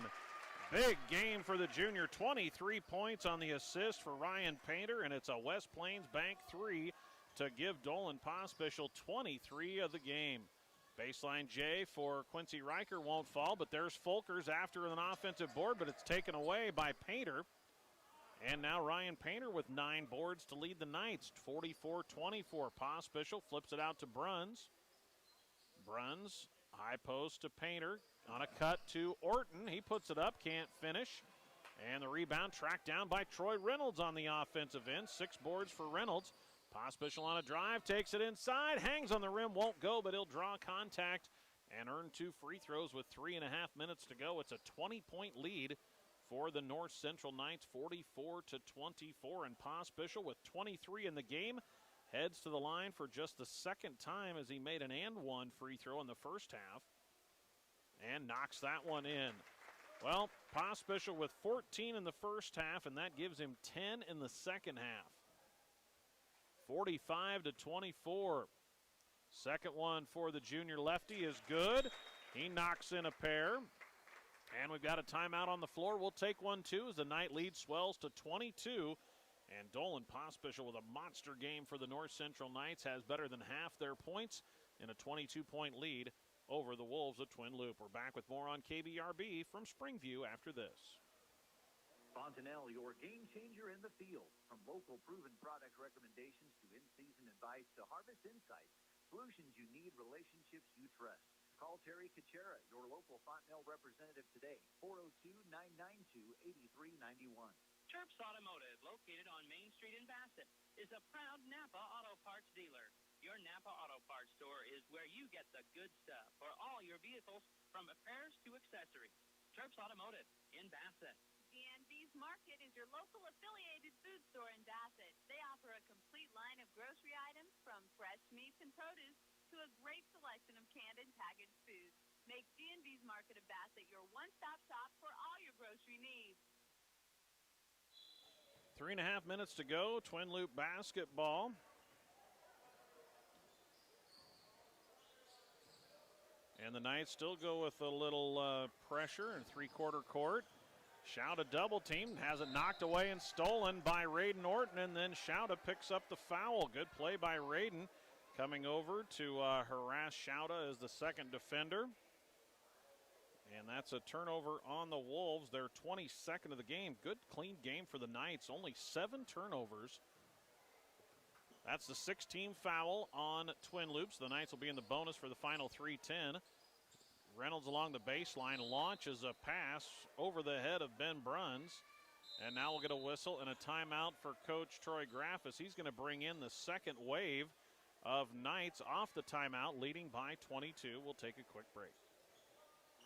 Speaker 1: Big game for the junior. 23 points on the assist for Ryan Painter, and it's a West Plains Bank 3 to give Dolan Pospisil 23 of the game. Baseline J for Quincy Riker won't fall, but there's Folkers after an offensive board, but it's taken away by Painter. And now Ryan Painter with 9 boards to lead the Knights, 44-24. Pospisil flips it out to Bruns. Bruns, high post to Painter. On a cut to Orton. He puts it up, can't finish. And the rebound tracked down by Troy Reynolds on the offensive end. 6 boards for Reynolds. Pospisil on a drive, takes it inside, hangs on the rim, won't go, but he'll draw contact and earn 2 free throws with 3.5 minutes to go. It's a 20-point lead for the North Central Knights, 44-24. And Pospisil with 23 in the game heads to the line for just the second time as he made an and one free throw in the first half and knocks that one in. Well, Pospisil with 14 in the first half, and that gives him 10 in the second half. 45-24. Second one for the junior lefty is good. He knocks in a pair. And we've got a timeout on the floor. We'll take one, too, as the Knight lead swells to 22. And Dolan Pospisil with a monster game for the North Central Knights has better than half their points in a 22-point lead over the Wolves of Twin Loup. We're back with more on KBRB from Springview after this.
Speaker 8: Fontanelle, your game changer in the field. From local proven product recommendations to in-season advice to harvest insights, solutions you need, relationships you trust. Call Terry Kuchera, your local Fontanelle representative today, 402-992-8391.
Speaker 3: Terps Automotive, located on Main Street in Bassett, is a proud Napa Auto Parts dealer. Your Napa Auto Parts store is where you get the good stuff for all your vehicles, from repairs to accessories. Terps Automotive in Bassett.
Speaker 2: DNV's Market is your local affiliated food store in Bassett. They offer a complete line of grocery items, from fresh meats and produce to a great selection of canned and packaged foods. Make DNV's Market of Bassett your one-stop shop for all your grocery needs.
Speaker 1: 3.5 minutes to go. Twin Loup basketball. And the Knights still go with a little pressure in three-quarter court. Shauda double team, has it knocked away and stolen by Raiden Orton, and then Shauda picks up the foul. Good play by Raiden, coming over to harass Shauda as the second defender. And that's a turnover on the Wolves, their 22nd of the game. Good, clean game for the Knights, only 7 turnovers. That's the 16th foul on Twin Loups. The Knights will be in the bonus for the final 3:10. Reynolds along the baseline launches a pass over the head of Ben Bruns. And now we'll get a whistle and a timeout for Coach Troy Graff as he's going to bring in the second wave of Knights off the timeout, leading by 22. We'll take a quick break.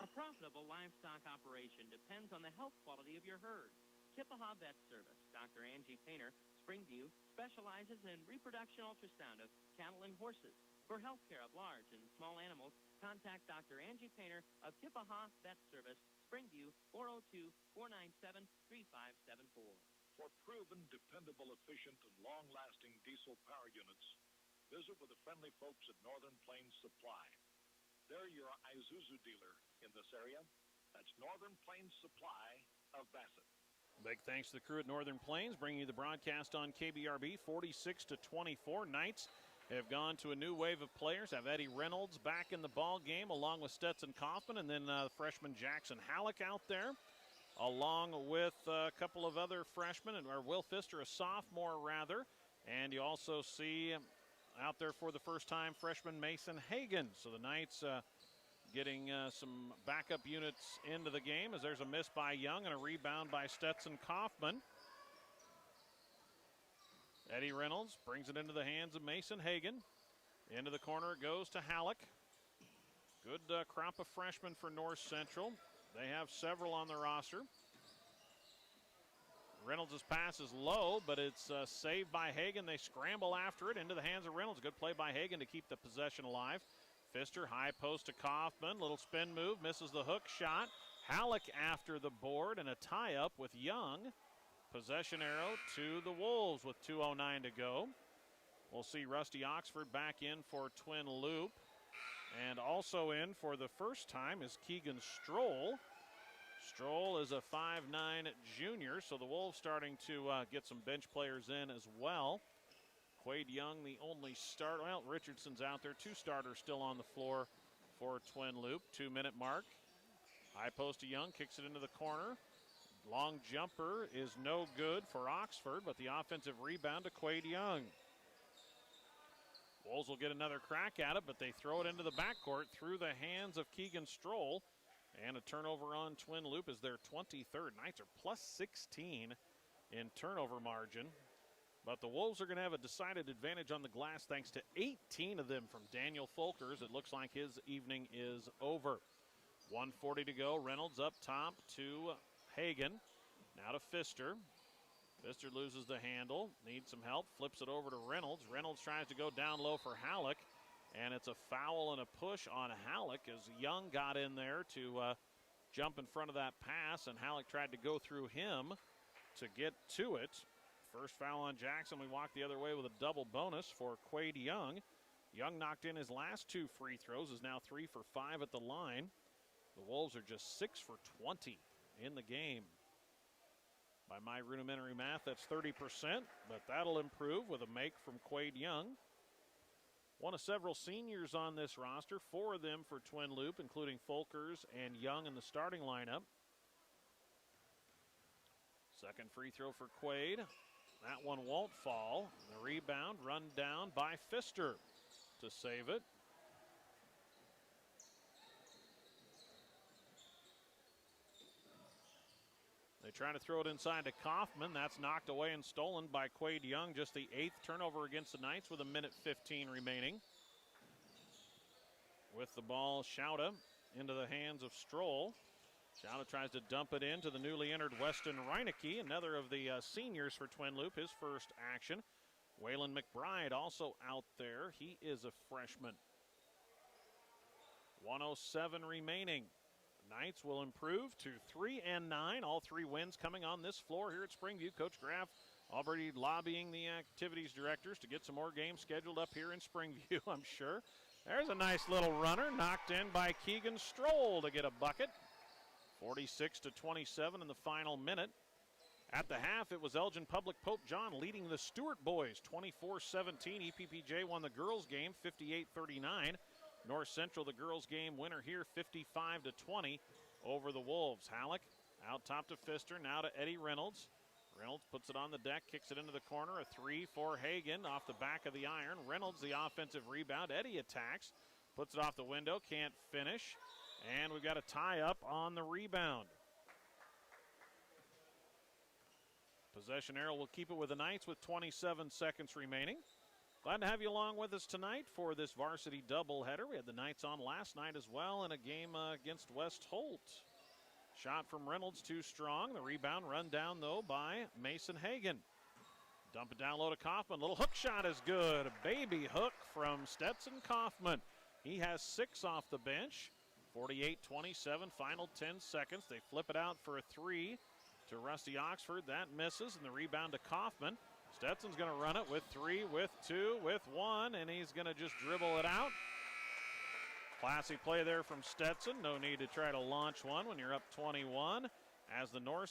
Speaker 3: A profitable livestock operation depends on the health quality of your herd. Kippaha Vet Service, Dr. Angie Painter, Springview, specializes in reproduction ultrasound of cattle and horses. For health care of large and small animals, contact Dr. Angie Painter of Kippaha Vet Service, Springview, 402-497-3574.
Speaker 9: For proven, dependable, efficient, and long-lasting diesel power units, visit with the friendly folks at Northern Plains Supply. They're your Isuzu dealer in this area. That's Northern Plains Supply of Bassett.
Speaker 1: Big thanks to the crew at Northern Plains, bringing you the broadcast on KBRB. 46-24. Knights have gone to a new wave of players. Have Eddie Reynolds back in the ball game, along with Stetson Kaufman, and then freshman Jackson Halleck out there, along with a couple of other freshmen, or Will Pfister, a sophomore rather. And you also see out there for the first time freshman Mason Hagan. So the Knights getting some backup units into the game, as there's a miss by Young and a rebound by Stetson Kaufman. Eddie Reynolds brings it into the hands of Mason Hagan. Into the corner it goes to Halleck. Good crop of freshmen for North Central. They have several on the roster. Reynolds' pass is low, but it's saved by Hagan. They scramble after it into the hands of Reynolds. Good play by Hagan to keep the possession alive. Pfister, high post to Kaufman. Little spin move, misses the hook shot. Halleck after the board, and a tie-up with Young. Possession arrow to the Wolves with 2:09 to go. We'll see Rusty Oxford back in for Twin Loup. And also in for the first time is Keegan Stroll. Stroll is a 5'9" junior, so the Wolves starting to get some bench players in as well. Quade Young, the only start. Well, Richardson's out there. Two starters still on the floor for Twin Loup. 2-minute mark. High post to Young, kicks it into the corner. Long jumper is no good for Oxford, but the offensive rebound to Quade Young. Wolves will get another crack at it, but they throw it into the backcourt through the hands of Keegan Stroll. And a turnover on Twin Loup is their 23rd. Knights are plus 16 in turnover margin. But the Wolves are going to have a decided advantage on the glass thanks to 18 of them from Daniel Folkers. It looks like his evening is over. 1:40 to go. Reynolds up top to Hagan. Now to Pfister. Pfister loses the handle. Needs some help. Flips it over to Reynolds. Reynolds tries to go down low for Halleck. And it's a foul and a push on Halleck as Young got in there to jump in front of that pass. And Halleck tried to go through him to get to it. First foul on Jackson. We walk the other way with a double bonus for Quade Young. Young knocked in his last two free throws, is now 3 for 5 at the line. The Wolves are just 6 for 20 in the game. By my rudimentary math, that's 30%, but that'll improve with a make from Quade Young. One of several seniors on this roster, 4 of them for Twin Loup, including Folkers and Young in the starting lineup. Second free throw for Quade. That one won't fall. The rebound run down by Pfister to save it. They try to throw it inside to Kaufman. That's knocked away and stolen by Quade Young. Just the 8th turnover against the Knights with 1:15 remaining. With the ball, Schauda into the hands of Stroll. Schauda tries to dump it into the newly entered Weston Reinecke, another of the seniors for Twin Loup, his first action. Waylon McBride also out there. He is a freshman. 1:07 remaining. Knights will improve to 3-9. All 3 wins coming on this floor here at Springview. Coach Graff already lobbying the activities directors to get some more games scheduled up here in Springview, I'm sure. There's a nice little runner knocked in by Keegan Stroll to get a bucket. 46-27 in the final minute. At the half, it was Elgin Public Pope John leading the Stewart boys 24-17. EPPJ won the girls game 58-39. North Central, the girls game winner here 55-20 over the Wolves. Halleck out top to Pfister, now to Eddie Reynolds. Reynolds puts it on the deck, kicks it into the corner. A 3 for Hagan off the back of the iron. Reynolds the offensive rebound. Eddie attacks, puts it off the window, can't finish. And we've got a tie-up on the rebound. Possession arrow will keep it with the Knights with 27 seconds remaining. Glad to have you along with us tonight for this varsity doubleheader. We had the Knights on last night as well in a game against West Holt. Shot from Reynolds too strong. The rebound run down, though, by Mason Hagan. Dump it down low to Kaufman. Little hook shot is good. A baby hook from Stetson Kaufman. He has 6 off the bench. 48-27, final 10 seconds. They flip it out for a 3 to Rusty Oxford. That misses, and the rebound to Kaufman. Stetson's going to run it with 3, with 2, with 1, and he's going to just dribble it out. Classy play there from Stetson. No need to try to launch one when you're up 21 as the North